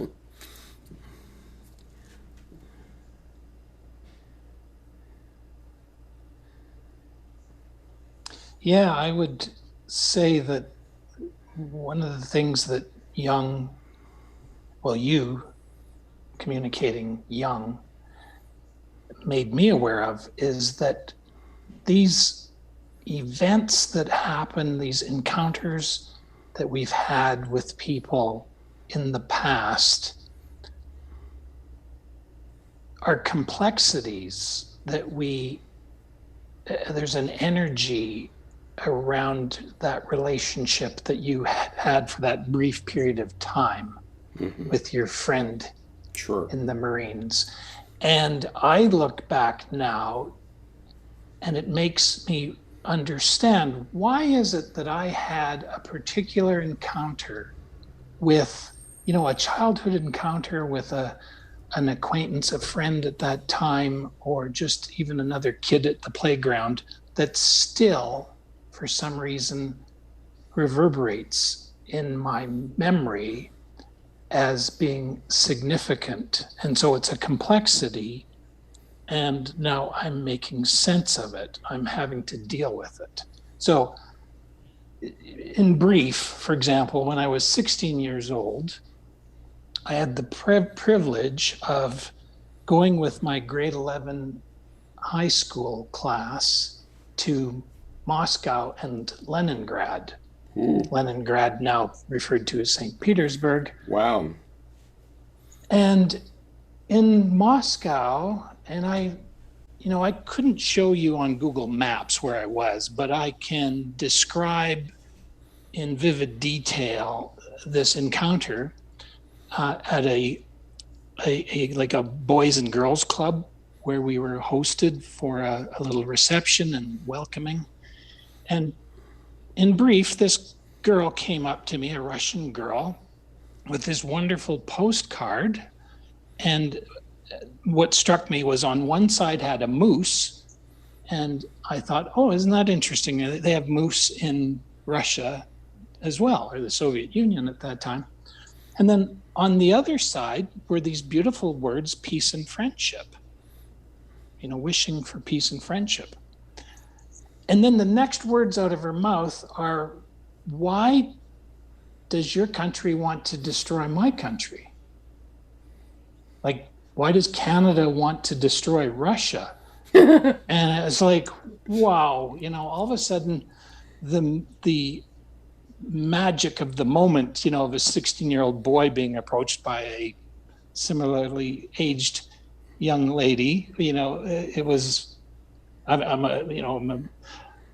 Yeah, I would say that one of the things that Jung, well, you communicating Jung, made me aware of is that these events that happen, these encounters that we've had with people in the past, are complexities that there's an energy around that relationship that you had for that brief period of time with your friend in the Marines. And I look back now and it makes me understand, why is it that I had a particular encounter with, a childhood encounter with an acquaintance, a friend at that time, or just even another kid at the playground, that still, for some reason, reverberates in my memory as being significant. And so it's a complexity. And now I'm making sense of it. I'm having to deal with it. So in brief, for example, when I was 16 years old, I had the privilege of going with my grade 11 high school class to Moscow and Leningrad. Leningrad, now referred to as St. Petersburg. Wow. And in Moscow, and I couldn't show you on Google Maps where I was, but I can describe in vivid detail this encounter at a boys and girls club where we were hosted for a little reception and welcoming. And in brief, this girl came up to me, a Russian girl, with this wonderful postcard. And what struck me was on one side had a moose, And I thought, oh, isn't that interesting? They have moose in Russia as well, or the Soviet Union at that time. And then on the other side were these beautiful words, peace and friendship, wishing for peace and friendship. And then the next words out of her mouth are, why does your country want to destroy my country? Like, why does Canada want to destroy Russia? And it's like, wow, all of a sudden the magic of the moment, of a 16-year-old boy being approached by a similarly aged young lady, it was, I'm a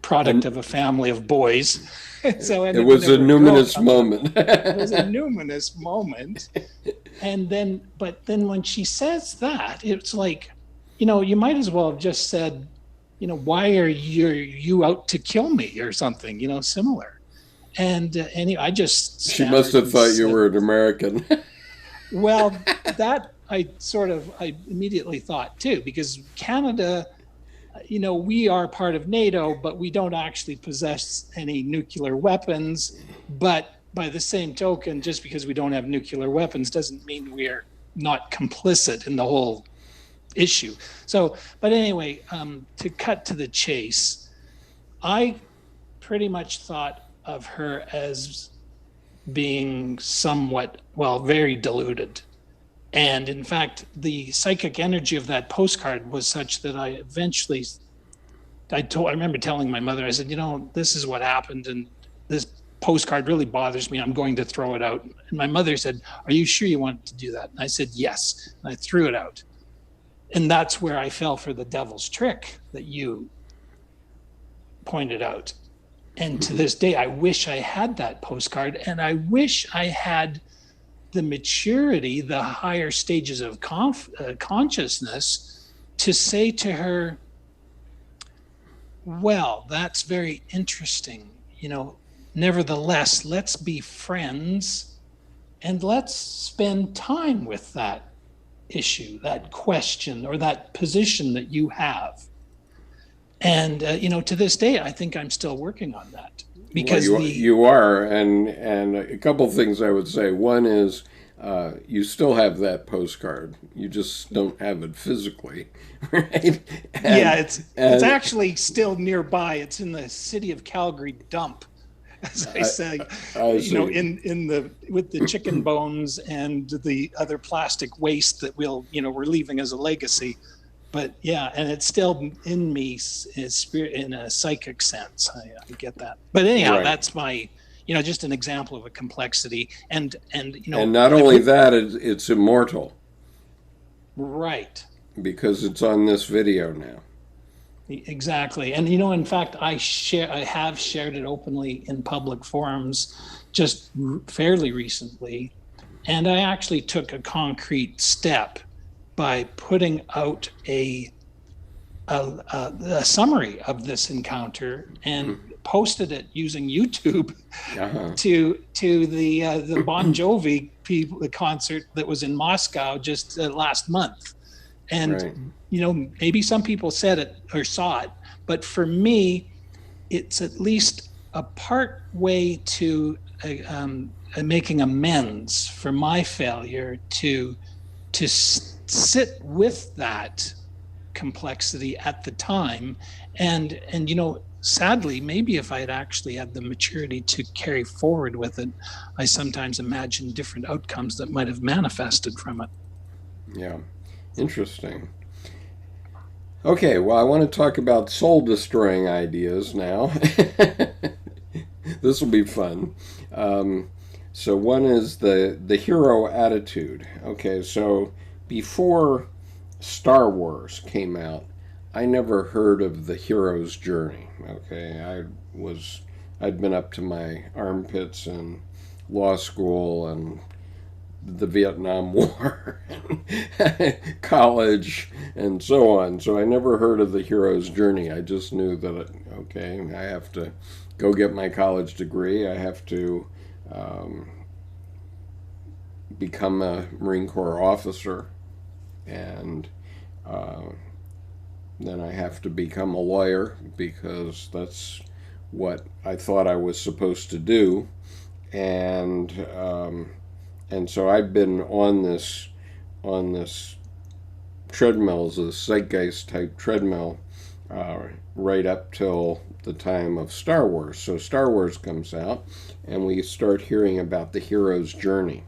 product of a family of boys. So it was a numinous moment. It was a numinous moment. But then when she says that, it's like, you might as well have just said, why are you out to kill me or something, similar. And anyway, I just she must have thought you were an American. Well, that I immediately thought too, because Canada, we are part of NATO, but we don't actually possess any nuclear weapons. But by the same token, just because we don't have nuclear weapons doesn't mean we're not complicit in the whole issue. So, but anyway, to cut to the chase, I pretty much thought of her as being somewhat, very deluded. And in fact, the psychic energy of that postcard was such that I eventually, I remember telling my mother, I said, this is what happened, and this postcard really bothers me. I'm going to throw it out. And my mother said, are you sure you want to do that? And I said, yes. And I threw it out. And that's where I fell for the devil's trick that you pointed out. And to this day, I wish I had that postcard, and I wish I had the maturity, the higher stages of consciousness to say to her, well, that's very interesting. Nevertheless, let's be friends and let's spend time with that issue, that question, or that position that you have. And, to this day, I think I'm still working on that. Because you are, and a couple things I would say. One is you still have that postcard. You just don't have it physically, right? It's actually still nearby. It's in the city of Calgary dump, as I say. With the chicken bones and the other plastic waste that we're leaving as a legacy. But yeah, and it's still in me in a psychic sense. I get that. But anyhow, That's my, just an example of a complexity. And not only that, it's immortal. Right. Because it's on this video now. Exactly. And, in fact, I have shared it openly in public forums just fairly recently. And I actually took a concrete step by putting out a summary of this encounter and posted it using YouTube to the Bon Jovi the concert that was in Moscow just last month. And maybe some people said it or saw it, but for me, it's at least a part way to making amends for my failure to sit with that complexity at the time. And sadly, maybe if I had actually had the maturity to carry forward with it, I sometimes imagine different outcomes that might have manifested from it. Yeah, interesting. Okay, well, I want to talk about soul-destroying ideas now. This will be fun. So one is the hero attitude. Okay, so before Star Wars came out, I never heard of the hero's journey. Okay, I'd been up to my armpits in law school and the Vietnam War, college, and so on. So I never heard of the hero's journey. I just knew that, I have to go get my college degree. I have to become a Marine Corps officer and then I have to become a lawyer because that's what I thought I was supposed to do. And so I've been on this treadmill, this Zeitgeist type treadmill, right up till the time of Star Wars. So Star Wars comes out, and we start hearing about the hero's journey.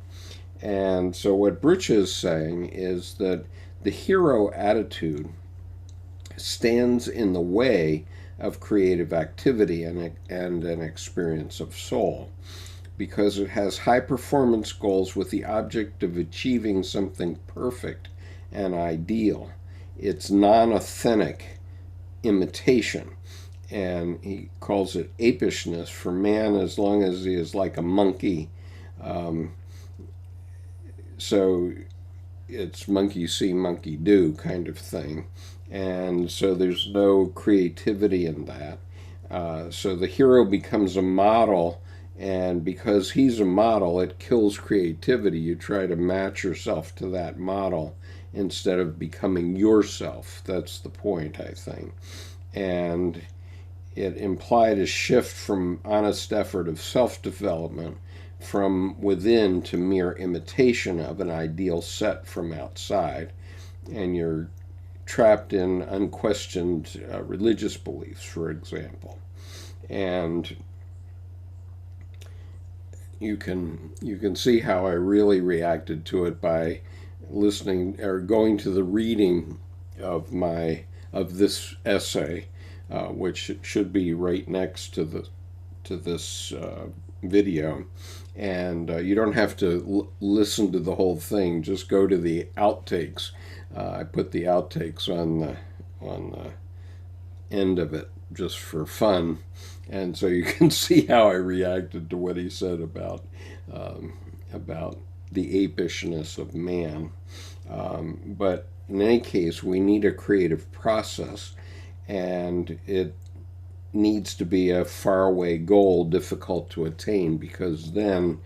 And so what Bridge is saying is that the hero attitude stands in the way of creative activity and an experience of soul, because it has high performance goals with the object of achieving something perfect and ideal. It's non-authentic imitation, and he calls it apishness for man as long as he is like a monkey. So it's monkey see, monkey do kind of thing. And so there's no creativity in that. So the hero becomes a model, and because he's a model, it kills creativity. You try to match yourself to that model instead of becoming yourself. That's the point, I think. And it implied a shift from honest effort of self-development from within to mere imitation of an ideal set from outside. And you're trapped in unquestioned religious beliefs, for example. And you can see how I really reacted to it by listening or going to the reading of this essay, which should be right next to this video. And you don't have to listen to the whole thing. Just go to the outtakes. I put the outtakes on the end of it just for fun, and so you can see how I reacted to what he said about the apishness of man. But in any case, we need a creative process, and it needs to be a faraway goal, difficult to attain, because then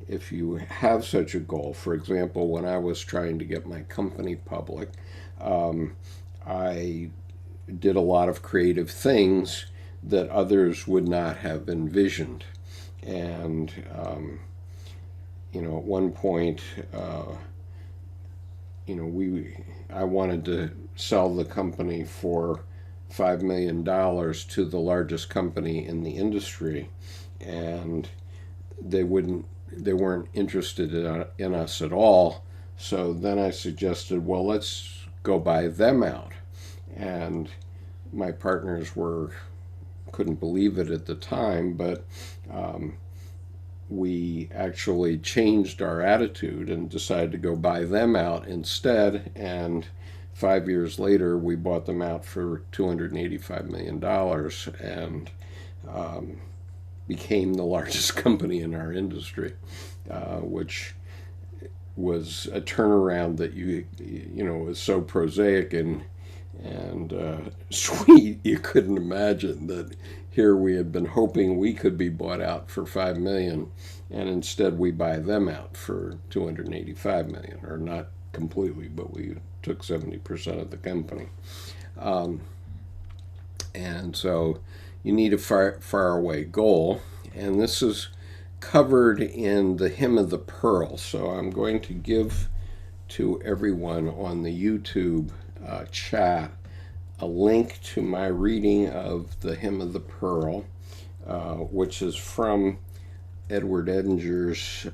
if you have such a goal, for example, when I was trying to get my company public, I did a lot of creative things that others would not have envisioned. And, at one point, I wanted to sell the company for $5 million to the largest company in the industry, and they weren't interested in us at all. So then I suggested, well, let's go buy them out. And my partners couldn't believe it at the time, but we actually changed our attitude and decided to go buy them out instead. And 5 years later, we bought them out for $285 million and became the largest company in our industry, which was a turnaround that was so prosaic and sweet you couldn't imagine that here we had been hoping we could be bought out for $5 million, and instead we buy them out for $285 million, or not completely, but we took 70% of the company. And so you need a faraway goal, and this is covered in the Hymn of the Pearl. So I'm going to give to everyone on the YouTube chat a link to my reading of the Hymn of the Pearl, which is from Edward Edinger's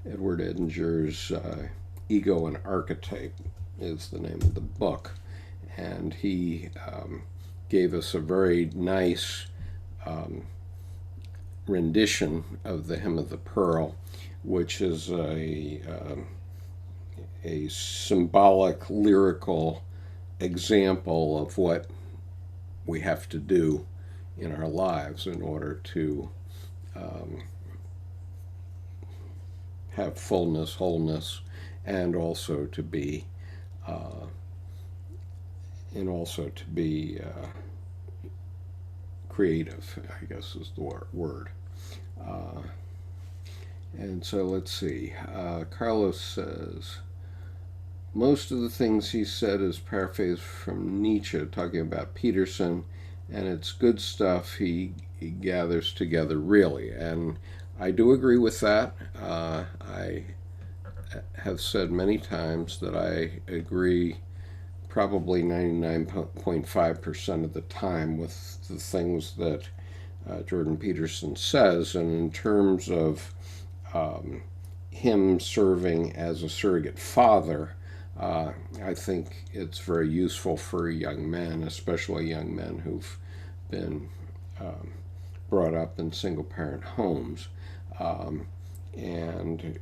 Edward Edinger's Ego and Archetype is the name of the book. And he gave us a very nice rendition of the Hymn of the Pearl, which is a symbolic, lyrical example of what we have to do in our lives in order to have fullness, wholeness, and also to be creative, I guess is the word. And so let's see. Carlos says, most of the things he said is paraphrased from Nietzsche, talking about Peterson, and it's good stuff he gathers together, really. And I do agree with that. I have said many times that I agree probably 99.5% of the time with the things that Jordan Peterson says. And in terms of him serving as a surrogate father, I think it's very useful for young men, especially young men who've been brought up in single parent homes. And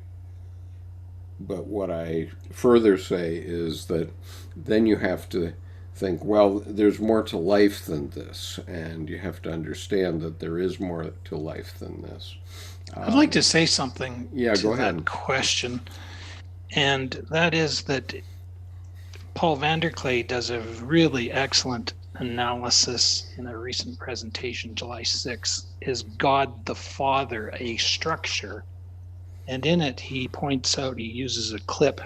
But what I further say is that then you have to think, well, there's more to life than this, and you have to understand that there is more to life than this. I'd like to say something Yeah, to go that ahead. question, and that is that Paul Vanderklay does a really excellent analysis in a recent presentation, July 6th. Is God the Father a structure? And in it, he points out, he uses a clip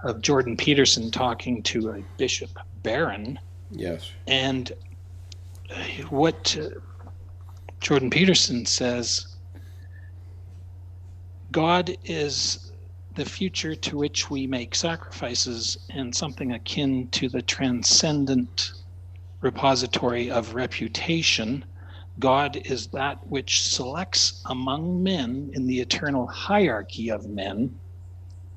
of Jordan Peterson talking to a Bishop Barron. Yes. And what Jordan Peterson says, God is the future to which we make sacrifices and something akin to the transcendent repository of reputation. God is that which selects among men in the eternal hierarchy of men.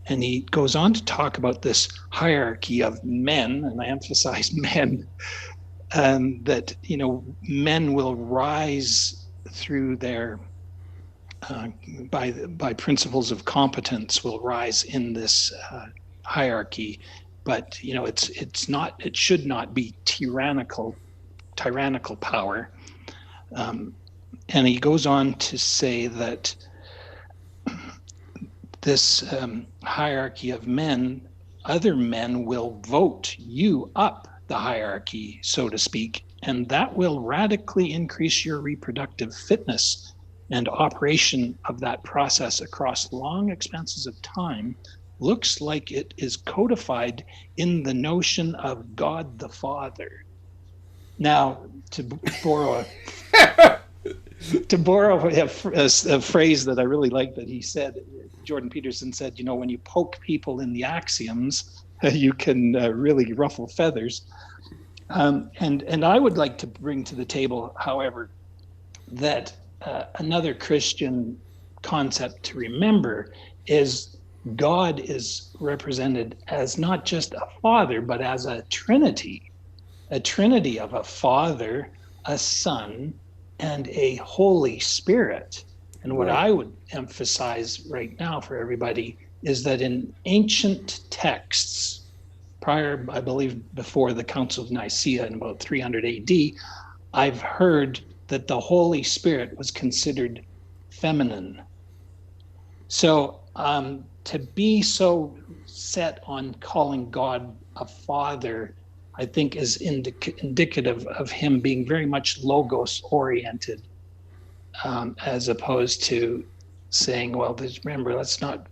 And he goes on to talk about this hierarchy of men, and I emphasize men, that, men will rise through their by principles of competence will rise in this hierarchy, but it should not be tyrannical power. And he goes on to say that this hierarchy of men, other men will vote you up the hierarchy, so to speak, and that will radically increase your reproductive fitness and operation of that process across long expanses of time. Looks like it is codified in the notion of God the Father. Now, to borrow a phrase that I really like that he said, Jordan Peterson said, when you poke people in the axioms, you can really ruffle feathers. And I would like to bring to the table, however, that another Christian concept to remember is God is represented as not just a father, but as a trinity of a Father, a Son, and a Holy Spirit. And what Right. I would emphasize right now for everybody is that in ancient texts, prior, I believe before the Council of Nicaea in about 300 AD, I've heard that the Holy Spirit was considered feminine. So to be so set on calling God a father, I think is indicative of him being very much logos oriented, as opposed to saying, well, remember, let's not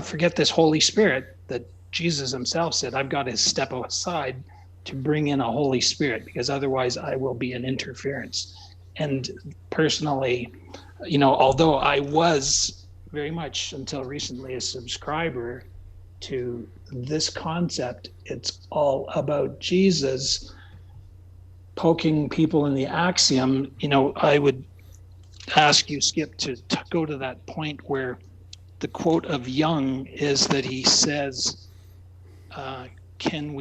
forget this Holy Spirit that Jesus himself said, I've got to step aside to bring in a Holy Spirit, because otherwise I will be an interference. And personally, although I was very much until recently a subscriber to this concept, it's all about Jesus poking people in the axiom. I would ask you, Skip, to go to that point where the quote of Jung is that he says, can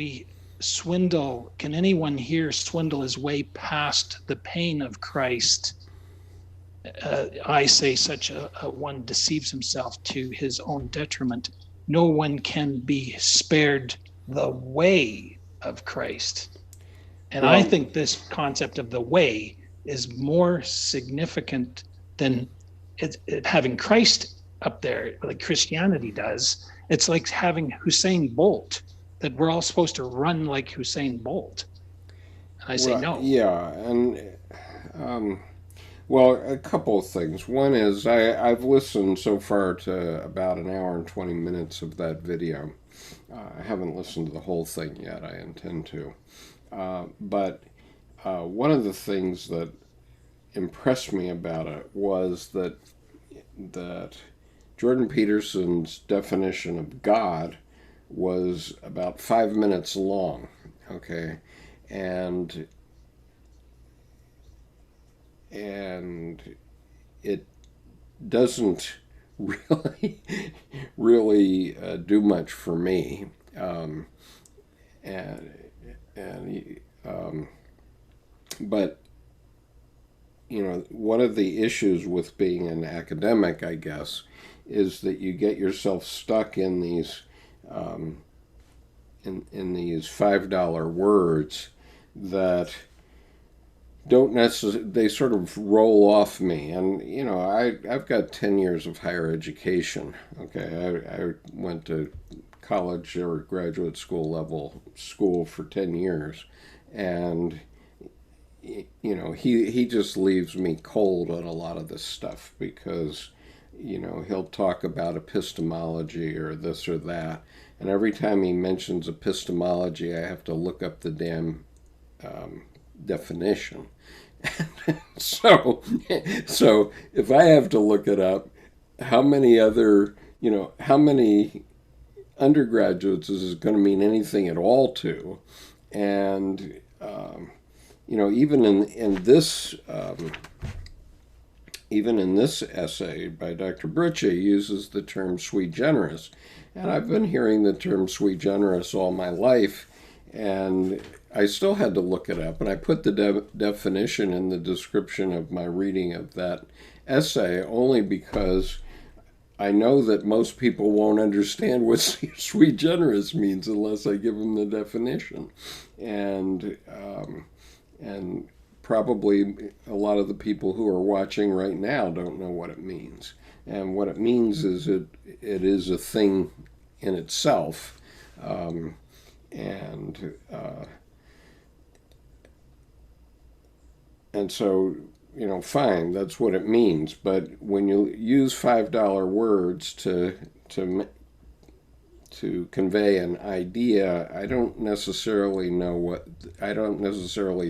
anyone here swindle his way past the pain of Christ? I say such a one deceives himself to his own detriment. No one can be spared the way of Christ. And I think this concept of the way is more significant than having Christ up there, like Christianity does. It's like having Usain Bolt, that we're all supposed to run like Usain Bolt. And I say no. Yeah, and Well, a couple of things. One is I've listened so far to about an hour and 20 minutes of that video. I haven't listened to the whole thing yet. I intend to. But one of the things that impressed me about it was that Jordan Peterson's definition of God was about 5 minutes long. Okay, and it doesn't really do much for me. And but one of the issues with being an academic, I guess, is that you get yourself stuck in these in these $5 words that don't necessarily, they sort of roll off me. And I've got 10 years of higher education. Okay, I went to college or graduate school level school for 10 years, and he just leaves me cold on a lot of this stuff because he'll talk about epistemology or this or that, and every time he mentions epistemology I have to look up the damn definition. so if I have to look it up, how many undergraduates is it going to mean anything at all to? And even in this essay by Dr. Britche, uses the term sui generis, and I've been hearing the term sui generis all my life, and I still had to look it up, and I put the definition in the description of my reading of that essay only because I know that most people won't understand what sui generis means unless I give them the definition. And probably a lot of the people who are watching right now don't know what it means. And what it means is it is a thing in itself. And so, fine, that's what it means. But when you use $5 words to convey an idea, I don't necessarily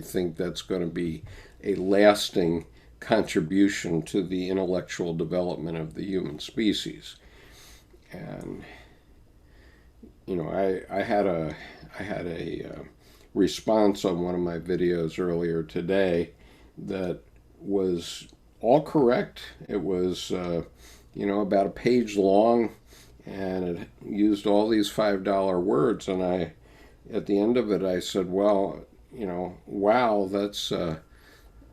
think that's going to be a lasting contribution to the intellectual development of the human species. And I had a response on one of my videos earlier today that was all correct. It was about a page long, and it used all these $5 words. And at the end of it, I said, well, wow, that's a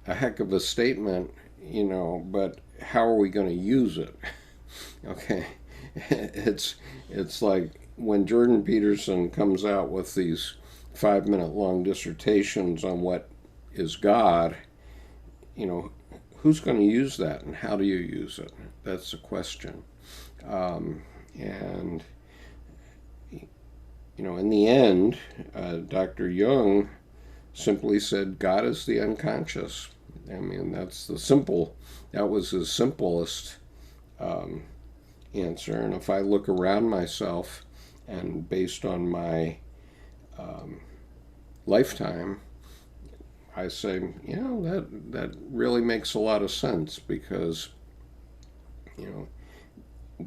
heck of a statement, but how are we going to use it? Okay, it's like when Jordan Peterson comes out with these 5-minute long dissertations on what is God, who's going to use that, and how do you use it? That's the question. And in the end, Dr. Jung simply said God is the unconscious. I mean, that was his simplest answer. And if I look around myself, and based on my lifetime, I say, that really makes a lot of sense, because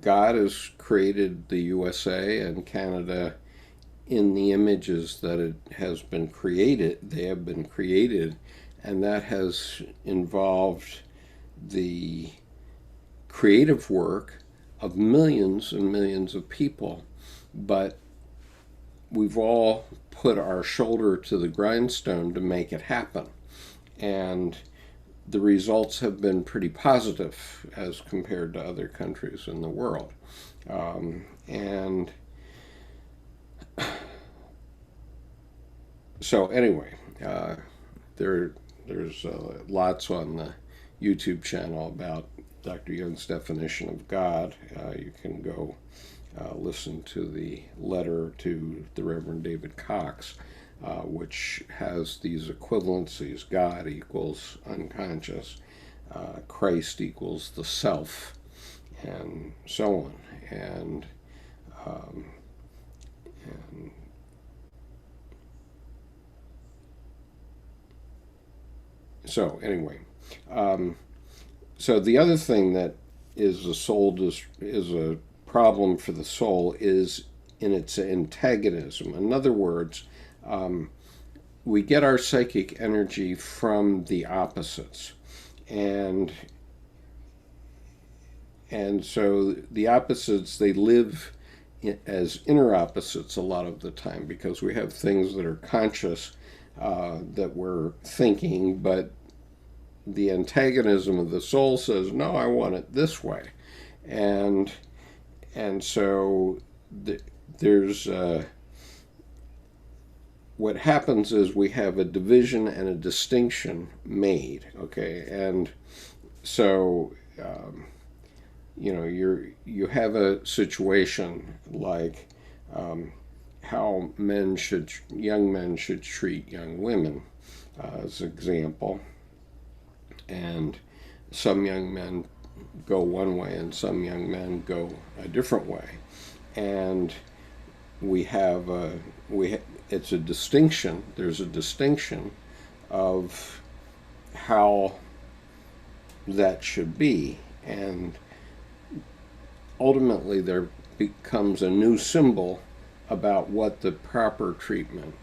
God has created the U.S.A. and Canada in the images that it has been created. They have been created, and that has involved the creative work of millions and millions of people. But we've all put our shoulder to the grindstone to make it happen. And the results have been pretty positive as compared to other countries in the world. And so anyway, there's lots on the YouTube channel about Dr. Jung's definition of God. You can go listen to the letter to the Reverend David Cox, which has these equivalencies: God equals unconscious. Christ equals the self, and so on. And so anyway, so the other thing that is is a problem for the soul is in its antagonism. In other words, we get our psychic energy from the opposites, and so the opposites, they live as inner opposites a lot of the time, because we have things that are conscious that we're thinking, but the antagonism of the soul says, no, I want it this way. And so there's what happens is we have a division and a distinction made, okay? And so you have a situation like how young men should treat young women, as an example. And some young men go one way and some young men go a different way. And it's a distinction. There's a distinction of how that should be. And ultimately there becomes a new symbol about what the proper treatment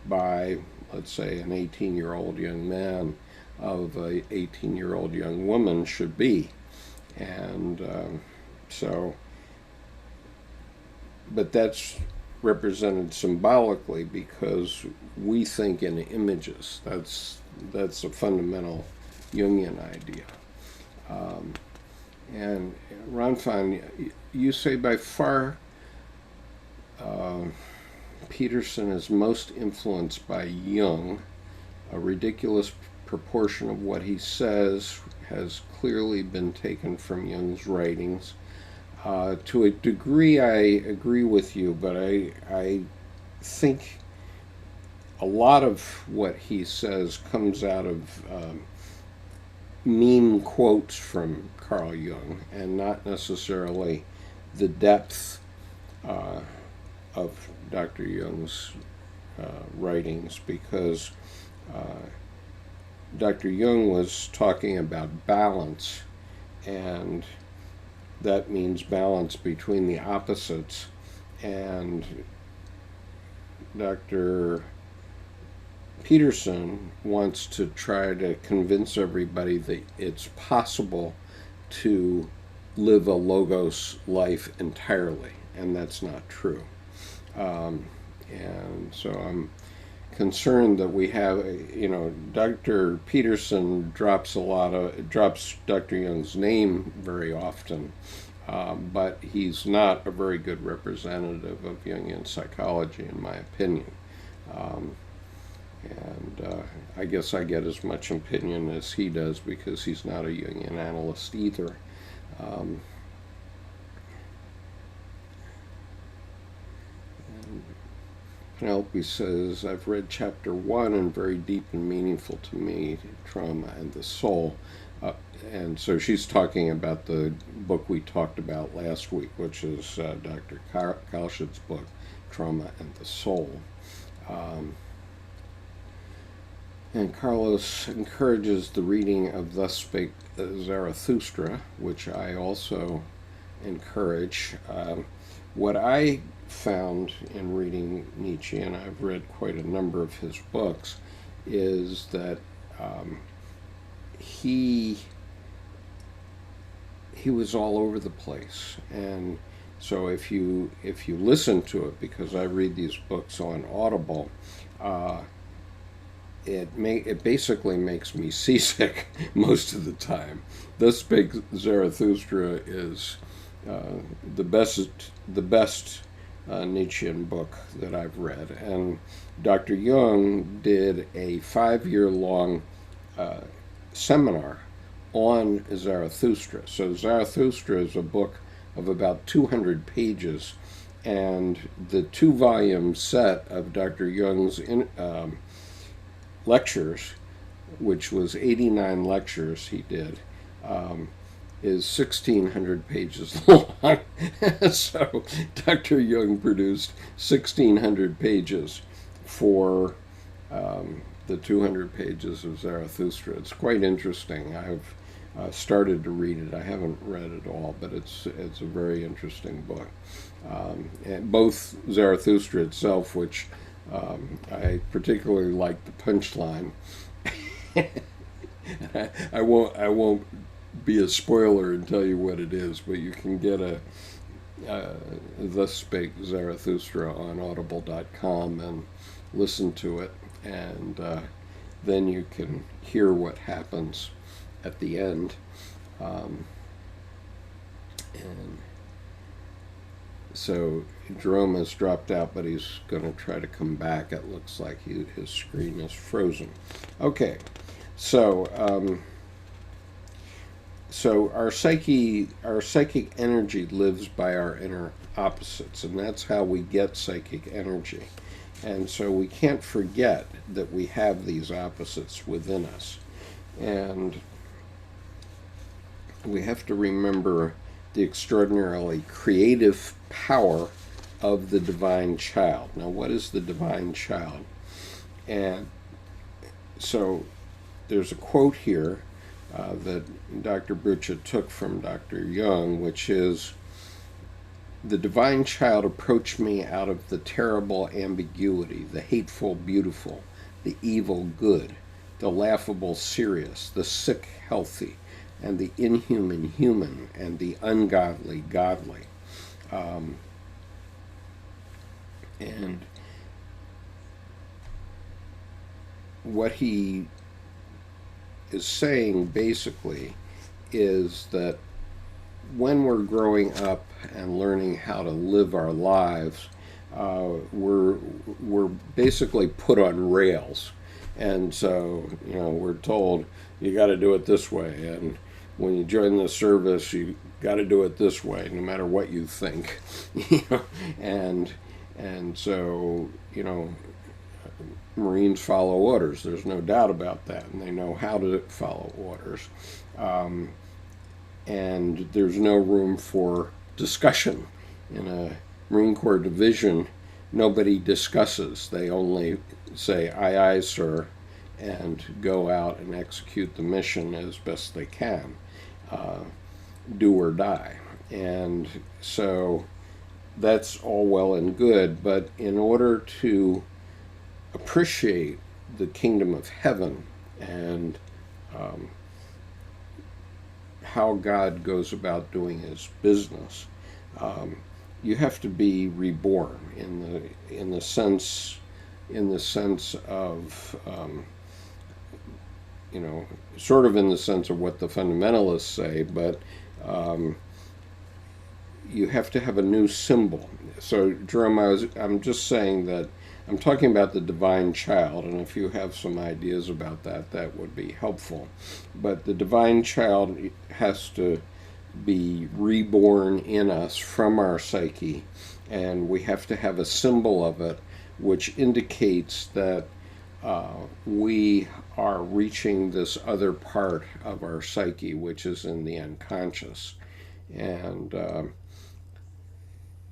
by, let's say, an 18-year-old young man of a 18-year-old young woman should be. And but that's represented symbolically because we think in images. That's a fundamental Jungian idea. And Ron Fine, you say by far Peterson is most influenced by Jung. A ridiculous proportion of what he says has clearly been taken from Jung's writings. To a degree, I agree with you, but I think a lot of what he says comes out of meme quotes from Carl Jung, and not necessarily the depth of Dr. Jung's writings, because Dr. Jung was talking about balance, and that means balance between the opposites. And Dr. Peterson wants to try to convince everybody that it's possible to live a logos life entirely, and that's not true. And so I'm concerned that we have, Dr. Peterson drops Dr. Jung's name very often, but he's not a very good representative of Jungian psychology, in my opinion. I guess I get as much opinion as he does because he's not a Jungian analyst either. Penelope says, I've read chapter 1 and very deep and meaningful to me, Trauma and the Soul. And so she's talking about the book we talked about last week, which is Dr. Kalsched's book, Trauma and the Soul. And Carlos encourages the reading of Thus Spake Zarathustra, which I also encourage. What I found in reading Nietzsche, and I've read quite a number of his books, is that he was all over the place. And so if you listen to it, because I read these books on Audible, it basically makes me seasick most of the time. Thus Spake Zarathustra is the best Nietzschean book that I've read. And Dr. Jung did a 5-year-long seminar on Zarathustra. So Zarathustra is a book of about 200 pages, and the 2-volume set of Dr. Jung's lectures, which was 89 lectures he did, is 1,600 pages long. So Dr. Jung produced 1,600 pages for the 200 pages of Zarathustra. It's quite interesting. I've started to read it. I haven't read it all, but it's a very interesting book. And both Zarathustra itself, which I particularly like the punchline. I won't be a spoiler and tell you what it is, but you can get Thus Spake Zarathustra on audible.com and listen to it, and then you can hear what happens at the end. And so Jerome has dropped out, but he's going to try to come back. It looks like his screen is frozen. Okay, so so our psychic energy lives by our inner opposites, and that's how we get psychic energy. And so we can't forget that we have these opposites within us. And we have to remember the extraordinarily creative power of the divine child. Now, what is the divine child? And so there's a quote here that Dr. Brucha took from Dr. Jung, which is, "The divine child approached me out of the terrible ambiguity, the hateful beautiful, the evil good, the laughable serious, the sick healthy, and the inhuman human, and the ungodly godly." And what he is saying basically is that when we're growing up and learning how to live our lives, we're basically put on rails. And so, we're told you got to do it this way, and when you join the service, you got to do it this way, no matter what you think. And so, Marines follow orders. There's no doubt about that, and they know how to follow orders. And there's no room for discussion. In a Marine Corps division, nobody discusses. They only say, "Aye, aye, sir," and go out and execute the mission as best they can, do or die. And so that's all well and good, but in order to appreciate the kingdom of heaven and how God goes about doing his business, you have to be reborn in the sense of sort of in the sense of what the fundamentalists say, but you have to have a new symbol. So, Jerome, I'm just saying that I'm talking about the divine child, and if you have some ideas about that, that would be helpful. But the divine child has to be reborn in us from our psyche, and we have to have a symbol of it which indicates that we are reaching this other part of our psyche, which is in the unconscious.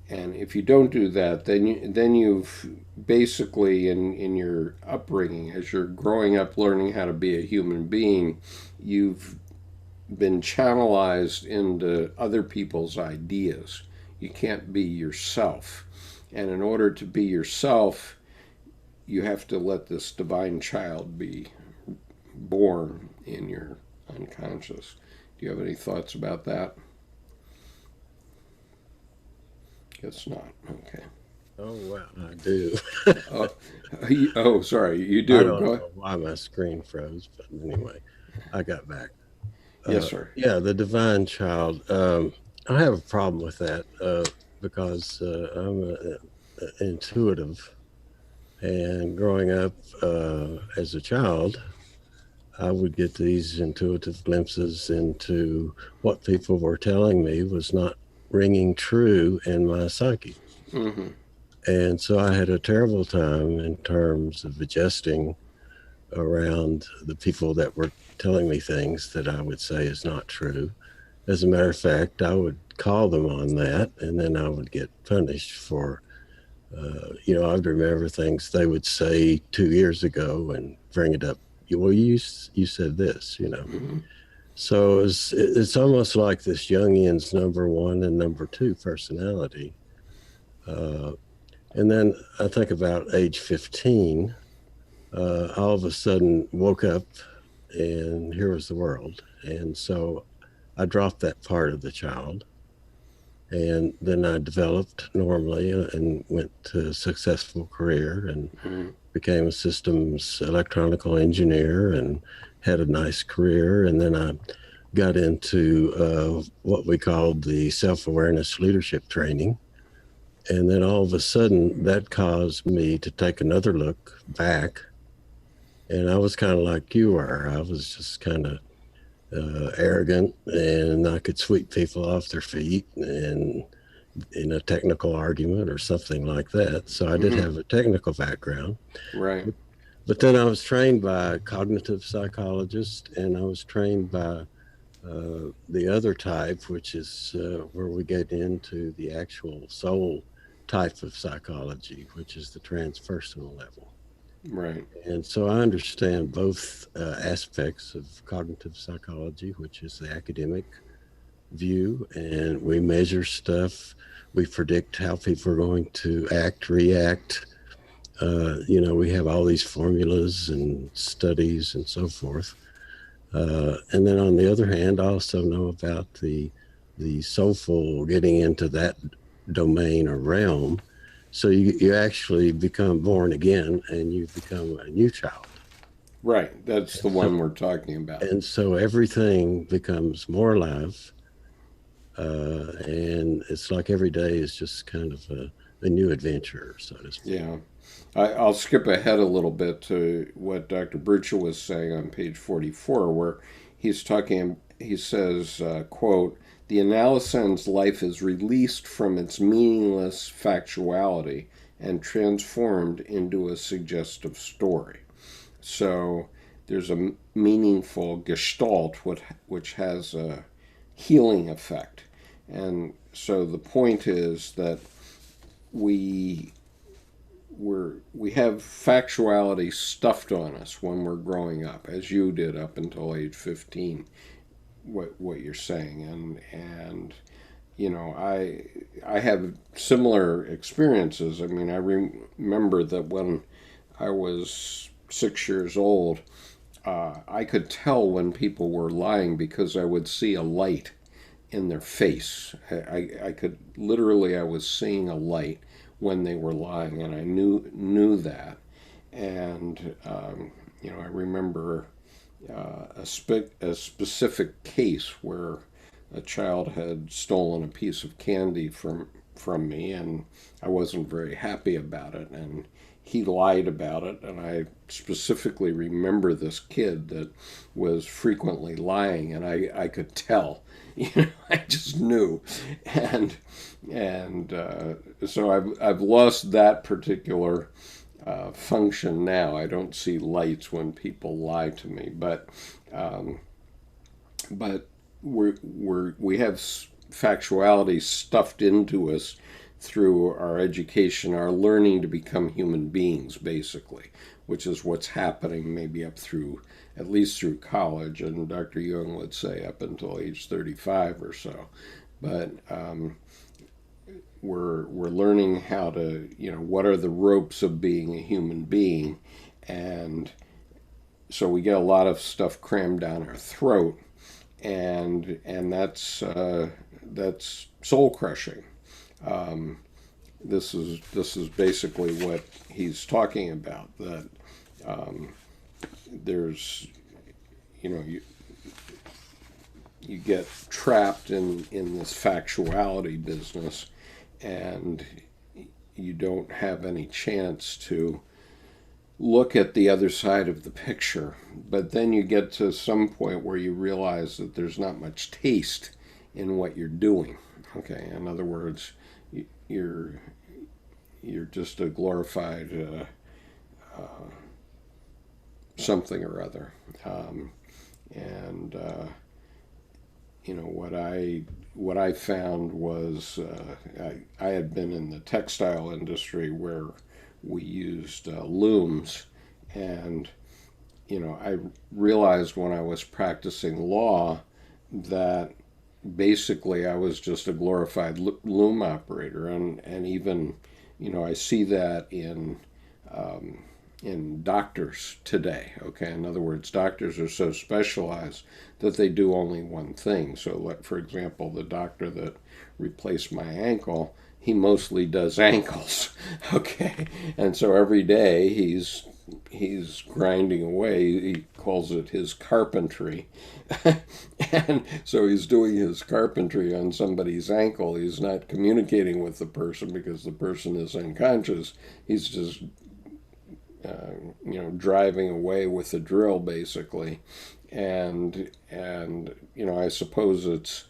And if you don't do that, then you've basically, in your upbringing, as you're growing up learning how to be a human being, you've been channelized into other people's ideas. You can't be yourself. And in order to be yourself, you have to let this divine child be born in your unconscious. Do you have any thoughts about that? Guess not. Okay. Oh, wow, I do. Sorry, you do. I don't know why my screen froze, but anyway, I got back. Yes, sir. Yeah, the divine child. I have a problem with that because I'm intuitive, and growing up as a child, I would get these intuitive glimpses into what people were telling me was not ringing true in my psyche. Mm-hmm. And so I had a terrible time in terms of adjusting around the people that were telling me things that I would say is not true. As a matter of fact, I would call them on that, and then I would get punished for, I'd remember things they would say 2 years ago and bring it up. Well, you said this. Mm-hmm. So it's almost like this Jungian's number one and number two personality. Uh, and then I think about age 15, all of a sudden woke up and here was the world. And so I dropped that part of the child. And then I developed normally and went to a successful career and Mm-hmm. became a systems electronical engineer and had a nice career. And then I got into what we called the self-awareness leadership training. And then all of a sudden that caused me to take another look back. And I was kind of like you were. I was just kind of arrogant, and I could sweep people off their feet and in a technical argument or something like that. So I did Mm-hmm. have a technical background. Right. But then I was trained by cognitive psychologists, and I was trained by the other type, which is where we get into the actual soul type of psychology, which is the transpersonal level. Right. And so I understand both aspects of cognitive psychology, which is the academic view, and we measure stuff. We predict how people are going to act, react. We have all these formulas and studies and so forth. And then on the other hand, I also know about the soulful getting into that domain or realm. So you actually become born again and you become a new child. Right. That's the one we're talking about. And so everything becomes more alive. And it's like every day is just kind of a new adventure, so to speak. Yeah. I'll skip ahead a little bit to what Dr. Brucha was saying on page 44, where he says, quote, the analysan's life is released from its meaningless factuality and transformed into a suggestive story. So there's a meaningful gestalt which has a healing effect. And so the point is that we have factuality stuffed on us when we're growing up, as you did up until age 15. What you're saying, and I have similar experiences. I mean, I remember that when I was 6 years old, I could tell when people were lying because I would see a light in their face. I could literally, I was seeing a light when they were lying, and I knew that. And I remember a specific case where a child had stolen a piece of candy from me, and I wasn't very happy about it, and he lied about it, and I specifically remember this kid that was frequently lying, and I could tell. I just knew, and so I've lost that particular function now. I don't see lights when people lie to me, but we have factuality stuffed into us through our education, our learning to become human beings, basically, which is what's happening maybe at least through college, and Dr. Jung would say up until age 35 or so. But we're learning how to, what are the ropes of being a human being, and so we get a lot of stuff crammed down our throat, and that's soul crushing. This is basically what he's talking about. That there's, you get trapped in this factuality business, and you don't have any chance to look at the other side of the picture. But then you get to some point where you realize that there's not much taste in what you're doing. Okay, in other words, you're just a glorified something or other. And what I found was I had been in the textile industry where we used looms, and I realized when I was practicing law that basically I was just a glorified loom operator, and even I see that in doctors today. Okay, in other words, doctors are so specialized that they do only one thing. So, for example, the doctor that replaced my ankle, he mostly does ankles. Okay, and so every day he's grinding away. He calls it his carpentry. And so he's doing his carpentry on somebody's ankle. He's not communicating with the person because the person is unconscious. He's just driving away with a drill, basically. And I suppose it's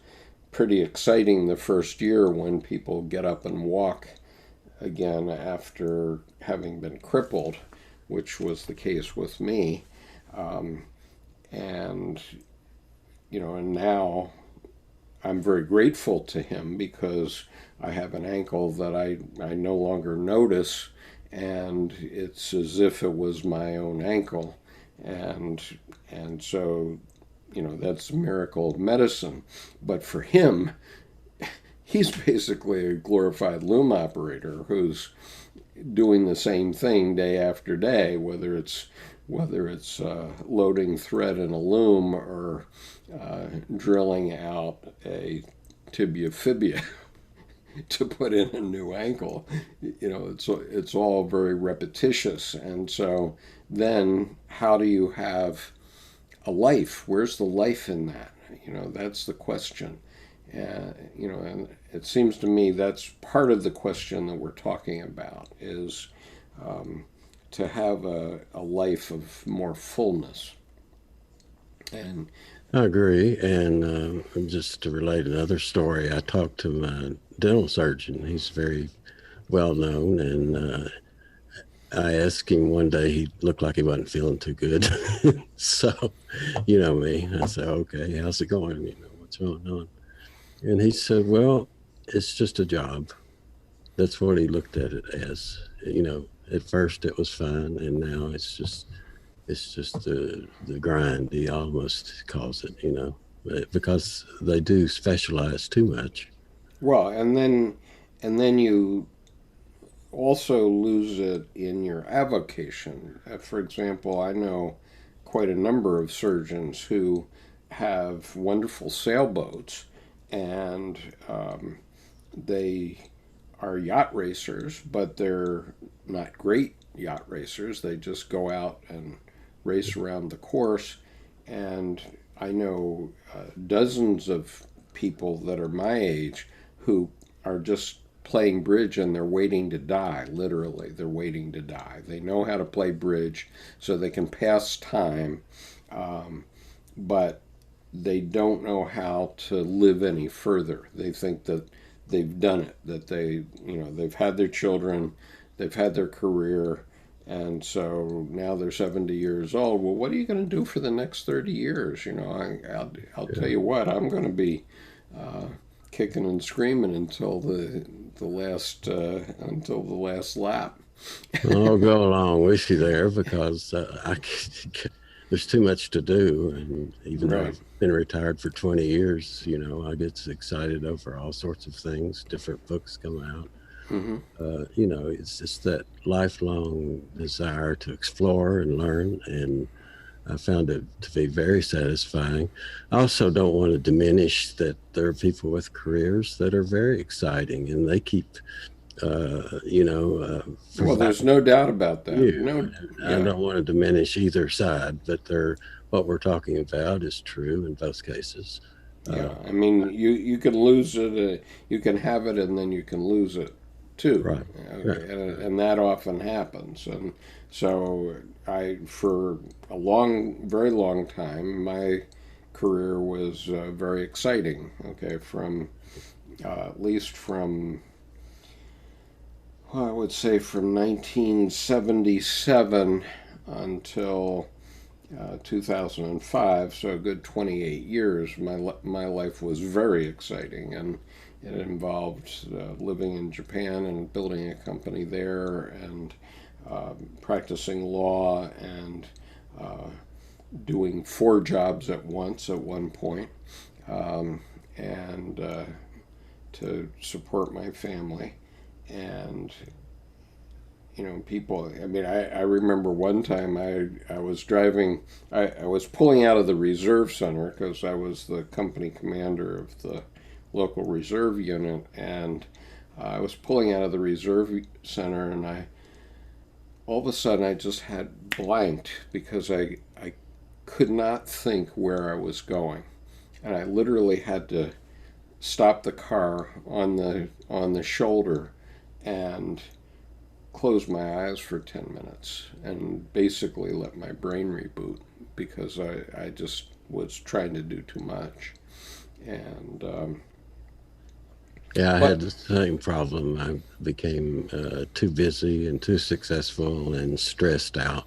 pretty exciting the first year when people get up and walk again after having been crippled, which was the case with me. And now I'm very grateful to him because I have an ankle that I no longer notice, and it's as if it was my own ankle. And so that's a miracle of medicine. But for him, he's basically a glorified loom operator who's doing the same thing day after day, whether it's loading thread in a loom or drilling out a tibia fibia to put in a new ankle. It's all very repetitious. And so then how do you have a life? Where's the life in that? That's the question. And it seems to me that's part of the question that we're talking about is to have a life of more fullness. And I agree. And just to relate another story, I talked to my dental surgeon. He's very well known, and I asked him one day, he looked like he wasn't feeling too good. So, you know me, I said, okay, how's it going? What's going on? And he said, well, it's just a job. That's what he looked at it as. At first it was fine, and now it's just the grind. He almost calls it, because they do specialize too much. well, and then you also lose it in your avocation. For example, I know quite a number of surgeons who have wonderful sailboats, and they are yacht racers, but they're not great yacht racers. They just go out and race around the course. And I know dozens of people that are my age who are just playing bridge and they're waiting to die. Literally, they're waiting to die. They know how to play bridge so they can pass time, but they don't know how to live any further. They think that they've done it, that they've had their children, they've had their career, and so now they're 70 years old. Well, what are you going to do for the next 30 years? I'll tell you what, I'm going to be kicking and screaming until the last lap. I'll go along with you there because there's too much to do, and even though I've been retired for 20 years, I get excited over all sorts of things. Different books come out. Mm-hmm. It's just that lifelong desire to explore and learn, and I found it to be very satisfying. I also don't want to diminish that there are people with careers that are very exciting, and they keep, Well, there's no doubt about that. I don't want to diminish either side, but what we're talking about is true in both cases. Yeah, I mean, you can lose it, you can have it, and then you can lose it too. Right. Okay. And that often happens. And so for a very long time, my career was very exciting. Okay, at least from, well, I would say from 1977 until 2005, so a good 28 years, my life was very exciting, and it involved living in Japan and building a company there, and practicing law, and doing 4 jobs at once at one point, and to support my family. And people, I mean, I remember one time I was driving, I was pulling out of the reserve center because I was the company commander of the local reserve unit, and I was pulling out of the reserve center, and all of a sudden I just had blanked because I could not think where I was going. And I literally had to stop the car on the shoulder and close my eyes for 10 minutes and basically let my brain reboot, because I just was trying to do too much. And Yeah, I had the same problem. I became too busy and too successful and stressed out.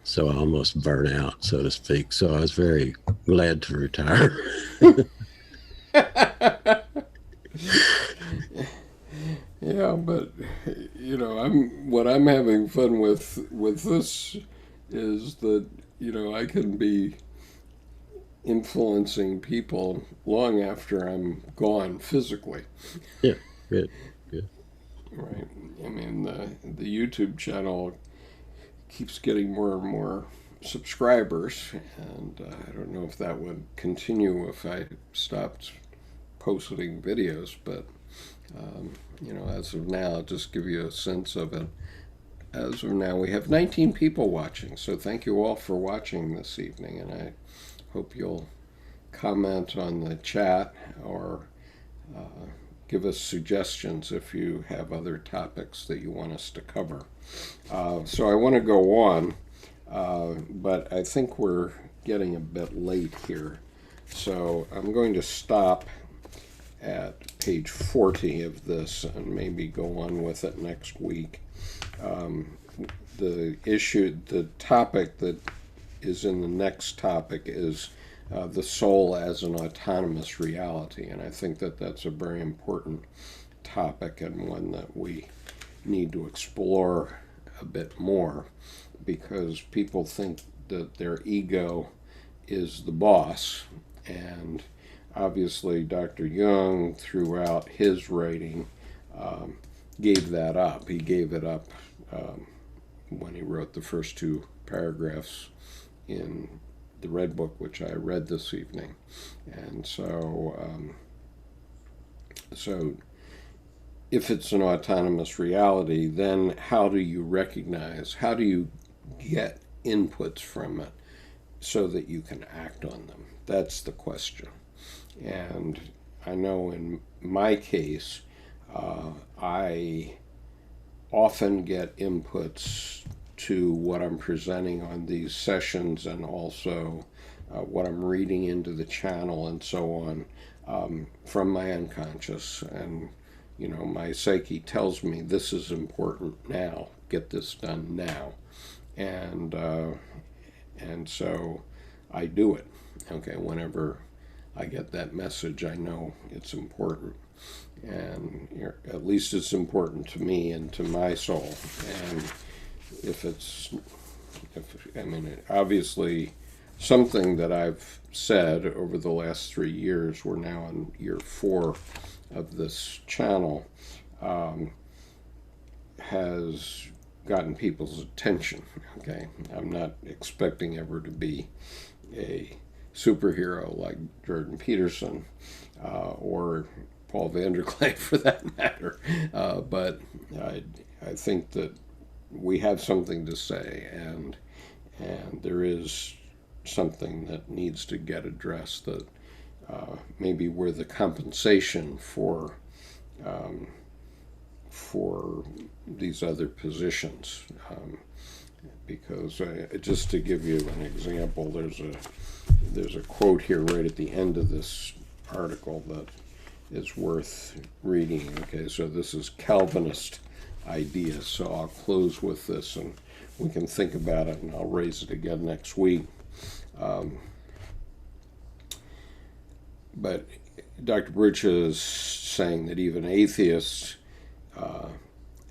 So I almost burnt out, so to speak. So I was very glad to retire. yeah, but what I'm having fun with this is that I can be influencing people long after I'm gone physically. Yeah, good, good. Right. I mean, the YouTube channel keeps getting more and more subscribers, and I don't know if that would continue if I stopped posting videos, but as of now, I'll just give you a sense of it. As of now, we have 19 people watching, so thank you all for watching this evening, and I hope you'll comment on the chat, or give us suggestions if you have other topics that you want us to cover. So I want to go on, but I think we're getting a bit late here. So I'm going to stop at page 40 of this and maybe go on with it next week. The topic that is in the next topic is the soul as an autonomous reality, and I think that that's a very important topic, and one that we need to explore a bit more, because people think that their ego is the boss, and obviously Dr. Jung, throughout his writing, gave that up. He gave it up when he wrote the first 2 paragraphs in the Red Book, which I read this evening. And so if it's an autonomous reality, then how do you get inputs from it so that you can act on them? That's the question. And I know in my case, I often get inputs to what I'm presenting on these sessions, and also what I'm reading into the channel and so on, from my unconscious. And my psyche tells me this is important now, get this done now, and so I do it. Okay, whenever I get that message, I know it's important, and at least it's important to me and to my soul. And obviously something that I've said over the last 3 years, we're now in year 4 of this channel, has gotten people's attention. Okay, I'm not expecting ever to be a superhero like Jordan Peterson, or Paul Vanderklay for that matter, but I think that we have something to say, and there is something that needs to get addressed, that maybe we're the compensation for these other positions. Because just to give you an example, there's a quote here right at the end of this article that is worth reading. Okay, so this is Calvinist ideas, so I'll close with this and we can think about it, and I'll raise it again next week. But Dr. Brucha is saying that even atheists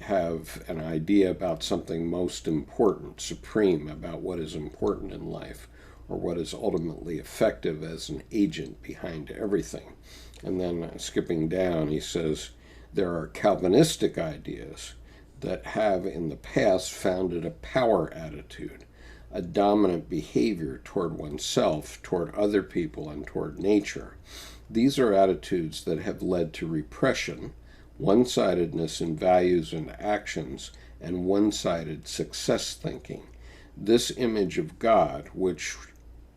have an idea about something most important, supreme, about what is important in life, or what is ultimately effective as an agent behind everything. And then skipping down, he says, there are Calvinistic ideas that have in the past founded a power attitude, a dominant behavior toward oneself, toward other people, and toward nature. These are attitudes that have led to repression, one-sidedness in values and actions, and one-sided success thinking. This image of God, which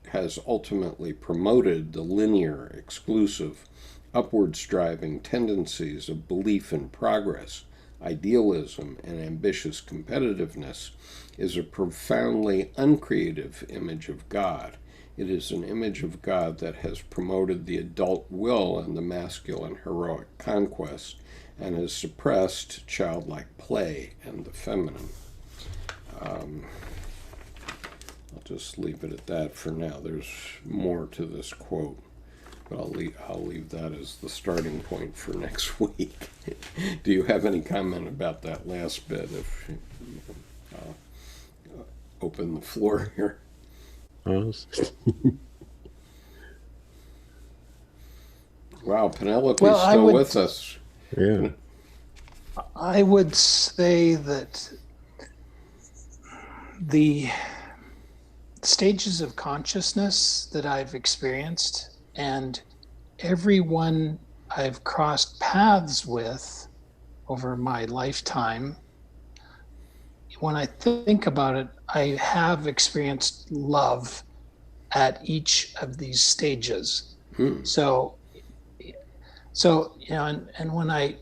has ultimately promoted the linear, exclusive, upward-striving tendencies of belief in progress, idealism, and ambitious competitiveness, is a profoundly uncreative image of God. It is an image of God that has promoted the adult will and the masculine heroic conquest, and has suppressed childlike play and the feminine. I'll just leave it at that for now. There's more to this quote, but I'll leave that as the starting point for next week. Do you have any comment about that last bit? If open the floor here. Wow, Penelope's still with us. Yeah. I would say that the stages of consciousness that I've experienced and everyone I've crossed paths with over my lifetime, when I think about it, I have experienced love at each of these stages. So and when I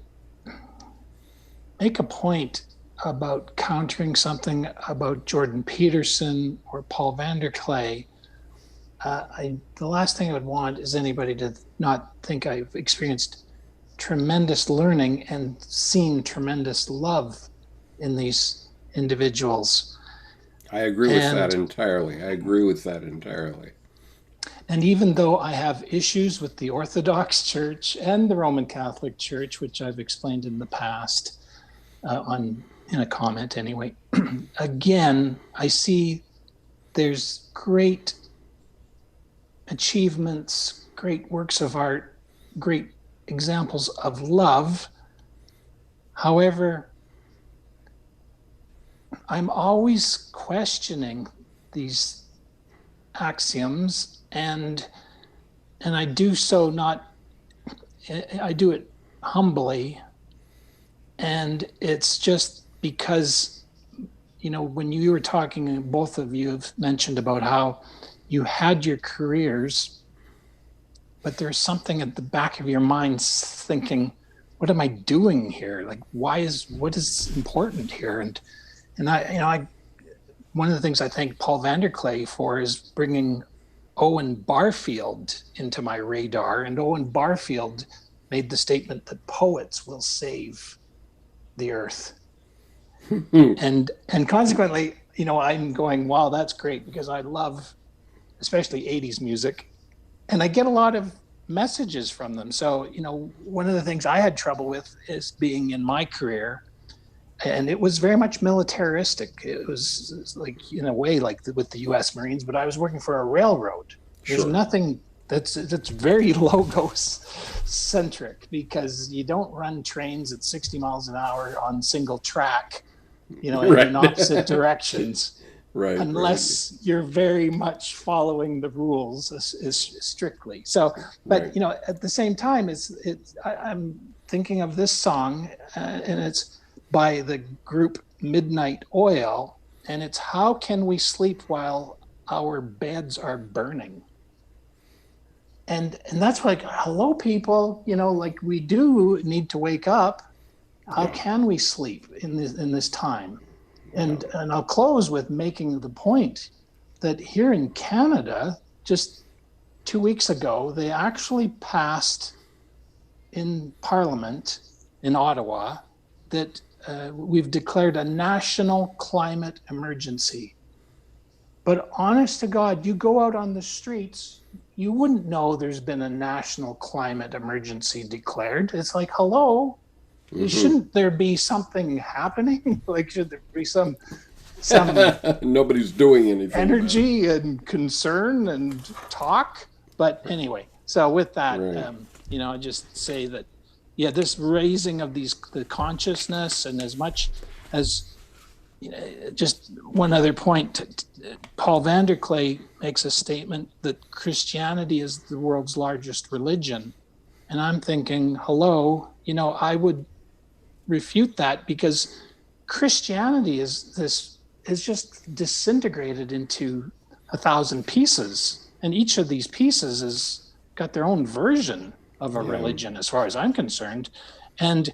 make a point about countering something about Jordan Peterson or Paul Vanderklay, the last thing I would want is anybody to not think I've experienced tremendous learning and seen tremendous love in these individuals. I agree with that entirely. And even though I have issues with the Orthodox Church and the Roman Catholic Church, which I've explained in the past, in a comment anyway, again, I see there's great achievements, great works of art, great examples of love. However, I'm always questioning these axioms, and I do so I do it humbly, and it's just because, when you were talking, both of you have mentioned about how you had your careers, but there's something at the back of your mind thinking, what am I doing here? Like, what is important here? And I one of the things I thank Paul Vanderklay for is bringing Owen Barfield into my radar. And Owen Barfield made the statement that poets will save the earth. and consequently, I'm going, wow, that's great, because I love especially 80s music, and I get a lot of messages from them. So, one of the things I had trouble with is being in my career, and it was very much militaristic. It was like, in a way, like with the U.S. Marines, but I was working for a railroad. There's Sure. nothing that's very logos centric, because you don't run trains at 60 miles an hour on single track, Right. in opposite directions. Right. Unless you're very much following the rules is strictly. So, but Right. at the same time, I'm thinking of this song, and it's by the group Midnight Oil, and it's how can we sleep while our beds are burning? And that's like, hello, people. Like, we do need to wake up. How can we sleep in this time? And I'll close with making the point that here in Canada, just 2 weeks ago, they actually passed in Parliament in Ottawa that we've declared a national climate emergency. But honest to God, you go out on the streets, you wouldn't know there's been a national climate emergency declared. It's like, hello, shouldn't there be something happening? Like, should there be some Nobody's doing anything. Energy and concern and talk? But anyway, so with that, right. I just say that, yeah, this raising of the consciousness, and as much as, just one other point, Paul Vanderklay makes a statement that Christianity is the world's largest religion. And I'm thinking, hello, I would refute that, because Christianity is just disintegrated into 1,000 pieces. And each of these pieces has got their own version of a religion, as far as I'm concerned. And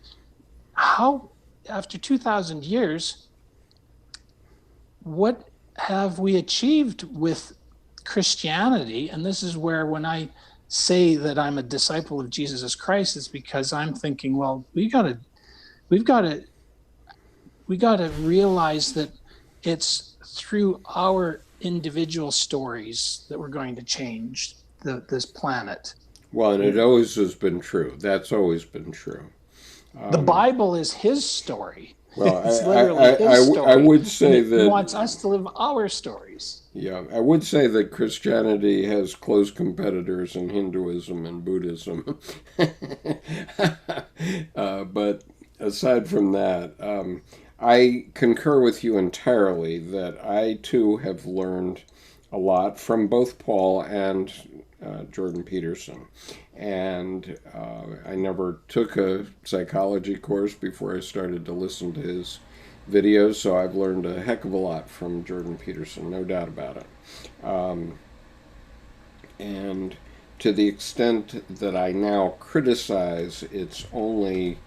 how, after 2,000 years, what have we achieved with Christianity? And this is where, when I say that I'm a disciple of Jesus Christ, it's because I'm thinking, well, we've got to realize that it's through our individual stories that we're going to change this planet. Well, and it always has been true. That's always been true. The Bible is his story. Well, it's literally his story. I would say that he wants us to live our stories. Yeah, I would say that Christianity has close competitors in Hinduism and Buddhism. But aside from that, I concur with you entirely that I too have learned a lot from both Paul and Jordan Peterson. And I never took a psychology course before I started to listen to his videos, so I've learned a heck of a lot from Jordan Peterson, no doubt about it. And to the extent that I now criticize, it's only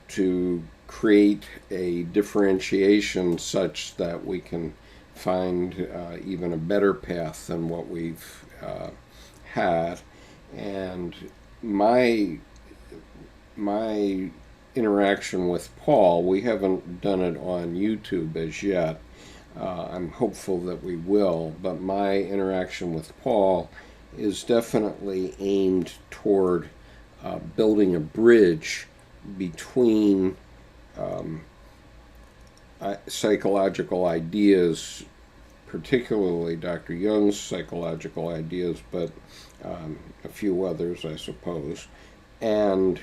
to create a differentiation such that we can find even a better path than what we've had. And my interaction with Paul, we haven't done it on YouTube as yet. I'm hopeful that we will, but my interaction with Paul is definitely aimed toward building a bridge between psychological ideas, particularly Dr. Jung's psychological ideas, but a few others, I suppose, and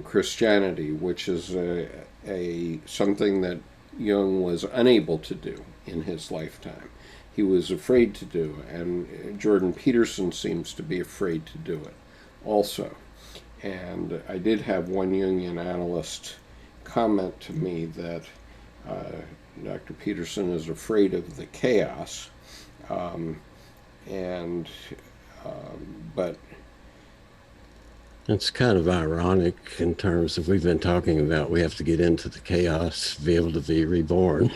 Christianity, which is something that Jung was unable to do in his lifetime. He was afraid to do, and Jordan Peterson seems to be afraid to do it also. And I did have one Jungian analyst comment to me that Dr. Peterson is afraid of the chaos, but it's kind of ironic in terms of, we've been talking about we have to get into the chaos to be able to be reborn.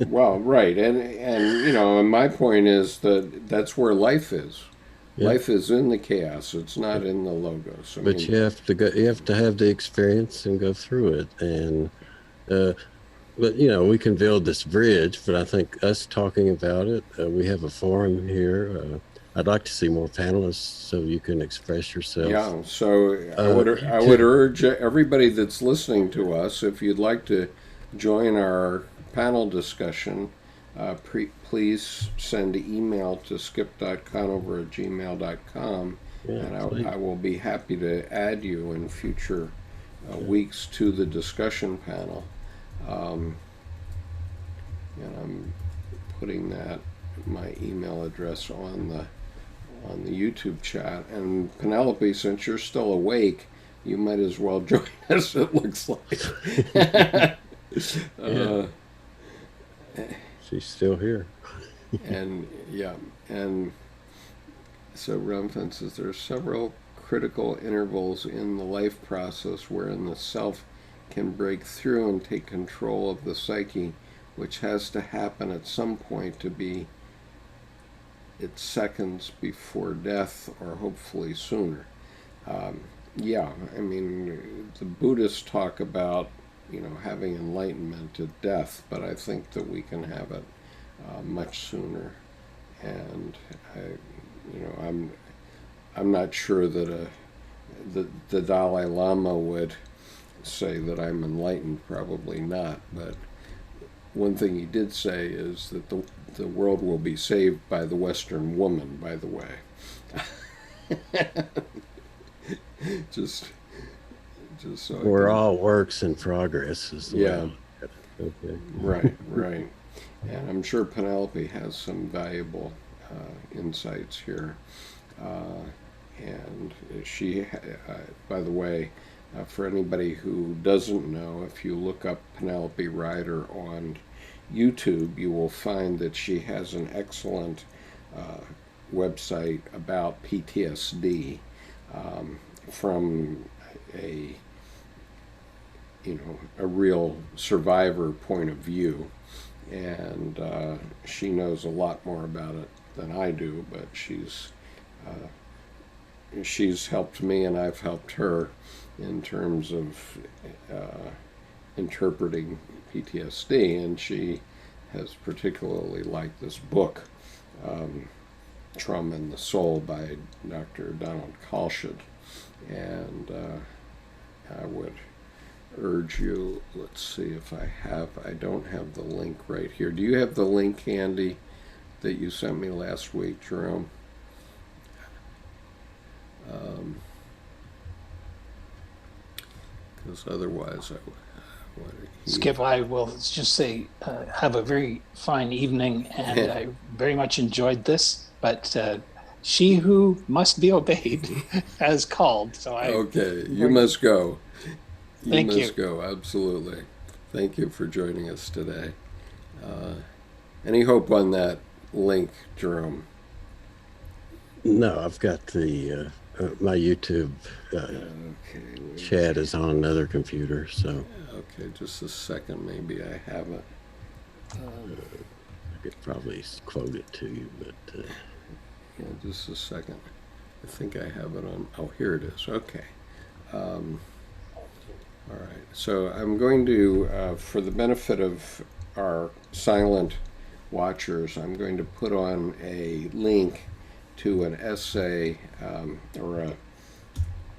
Well, right, and my point is that that's where life is. Yeah. Life is in the chaos. It's not in the logos. But you have to go. You have to have the experience and go through it. And but we can build this bridge. But I think us talking about it, we have a forum here. I'd like to see more panelists so you can express yourself. Yeah. So I would urge everybody that's listening to us, if you'd like to join our panel discussion, please send an email to skip.conover@gmail.com, and I will be happy to add you in future weeks to the discussion panel. And I'm putting my email address on the YouTube chat. And Penelope, since you're still awake, you might as well join us, it looks like. She's still here. And so Rumfin says there are several critical intervals in the life process wherein the self can break through and take control of the psyche, which has to happen at some point to be its seconds before death, or hopefully sooner. Yeah, I mean, the Buddhists talk about, having enlightenment at death, but I think that we can have it much sooner. And I'm not sure that the Dalai Lama would say that I'm enlightened. Probably not. But one thing he did say is that the world will be saved by the Western woman. By the way, just so We're all works in progress, is the way I yeah, look at it. Okay. right, right. And I'm sure Penelope has some valuable insights here. Uh, and by the way, for anybody who doesn't know, if you look up Penelope Ryder on YouTube, you will find that she has an excellent uh, website about PTSD um, from a a real survivor point of view, and she knows a lot more about it than I do, but she's helped me and I've helped her in terms of interpreting PTSD, and she has particularly liked this book, um, Trauma in the Soul by Dr. Donald Kalsched, and I would urge you, let's see if I don't have the link right here. Do you have the link handy that you sent me last week, Jerome? Because otherwise I would. Skip, I will just say, have a very fine evening, and I very much enjoyed this. But she who must be obeyed has called. So Okay, you must go. You Thank you. must go, absolutely. Thank you for joining us today. Uh, any hope on that link, Jerome? No, I've got my YouTube Okay, chat is on another computer, so okay, just a second. Maybe I have it. I could probably quote it to you, but Yeah, just a second. I think I have it on. Oh, here it is. Okay. Um, all right. So I'm going to, for the benefit of our silent watchers, I'm going to put on a link to an essay or a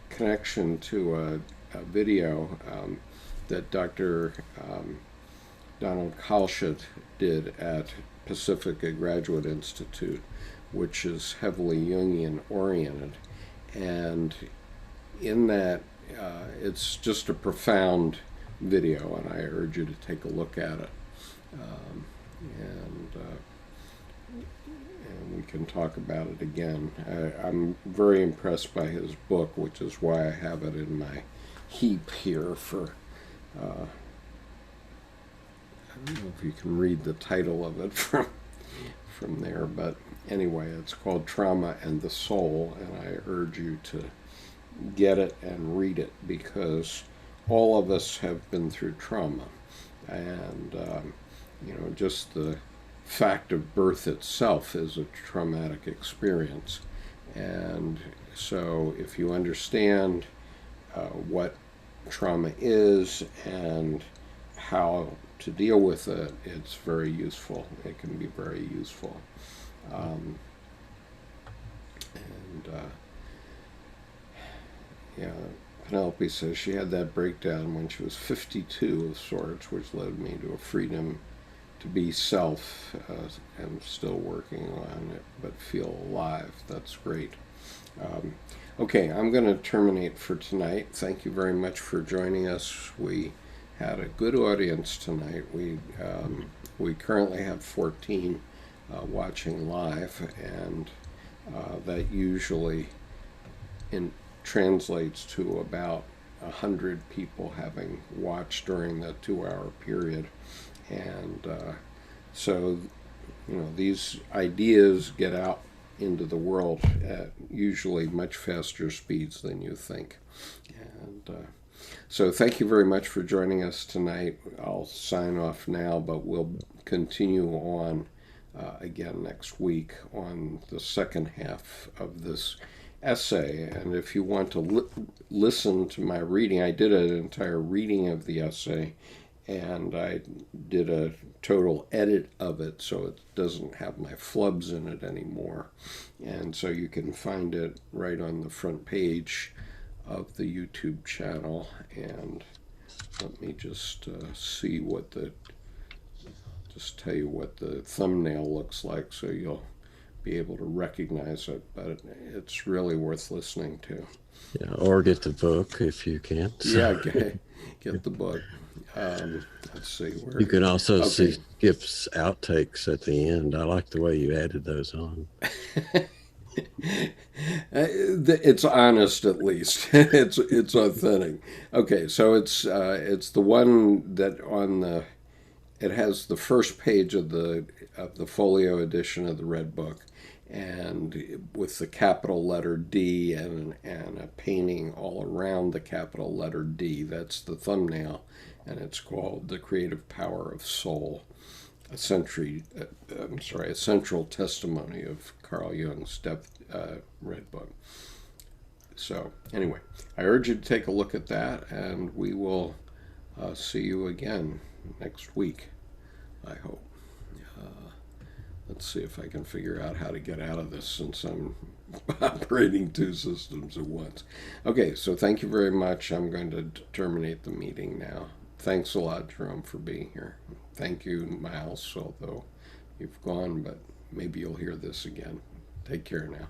connection to a video that Dr. Donald Kalsched did at Pacifica Graduate Institute, which is heavily Jungian oriented. And in that, it's just a profound video, and I urge you to take a look at it. Um, and we can talk about it again. I'm very impressed by his book, which is why I have it in my heap here for. I don't know if you can read the title of it from there, but anyway, it's called Trauma and the Soul, and I urge you to get it and read it, because all of us have been through trauma, and just the fact of birth itself is a traumatic experience. And so if you understand what trauma is and how to deal with it, it's very useful. It can be very useful. Um, and yeah, Penelope says she had that breakdown when she was 52 of sorts, which led me to a freedom to be self. I'm still working on it, but feel alive. That's great. Okay, I'm going to terminate for tonight. Thank you very much for joining us. We had a good audience tonight. We currently have 14 watching live, and that usually translates to about 100 people having watched during the 2-hour period. And so, these ideas get out into the world at usually much faster speeds than you think. And so thank you very much for joining us tonight. I'll sign off now, but we'll continue on again next week on the second half of this essay, and if you want to listen to my reading, I did an entire reading of the essay, and I did a total edit of it so it doesn't have my flubs in it anymore. And so you can find it right on the front page of the YouTube channel. And let me just see what just tell you what the thumbnail looks like so you'll be able to recognize it, but it's really worth listening to. Yeah, or get the book if you can. Yeah, get the book. Let's see. You can also see Skip's outtakes at the end. I like the way you added those on. It's honest, at least. It's authentic. Okay, so it's the one that it has the first page of the folio edition of the Red Book, and with the capital letter D and a painting all around the capital letter D. That's the thumbnail, and it's called The Creative Power of Soul, a central testimony of Carl Jung's Red Book. So anyway, I urge you to take a look at that, and we will see you again next week, I hope. Let's see if I can figure out how to get out of this since I'm operating two systems at once. Okay, so thank you very much. I'm going to terminate the meeting now. Thanks a lot, Jerome, for being here. Thank you, Miles, although you've gone, but maybe you'll hear this again. Take care now.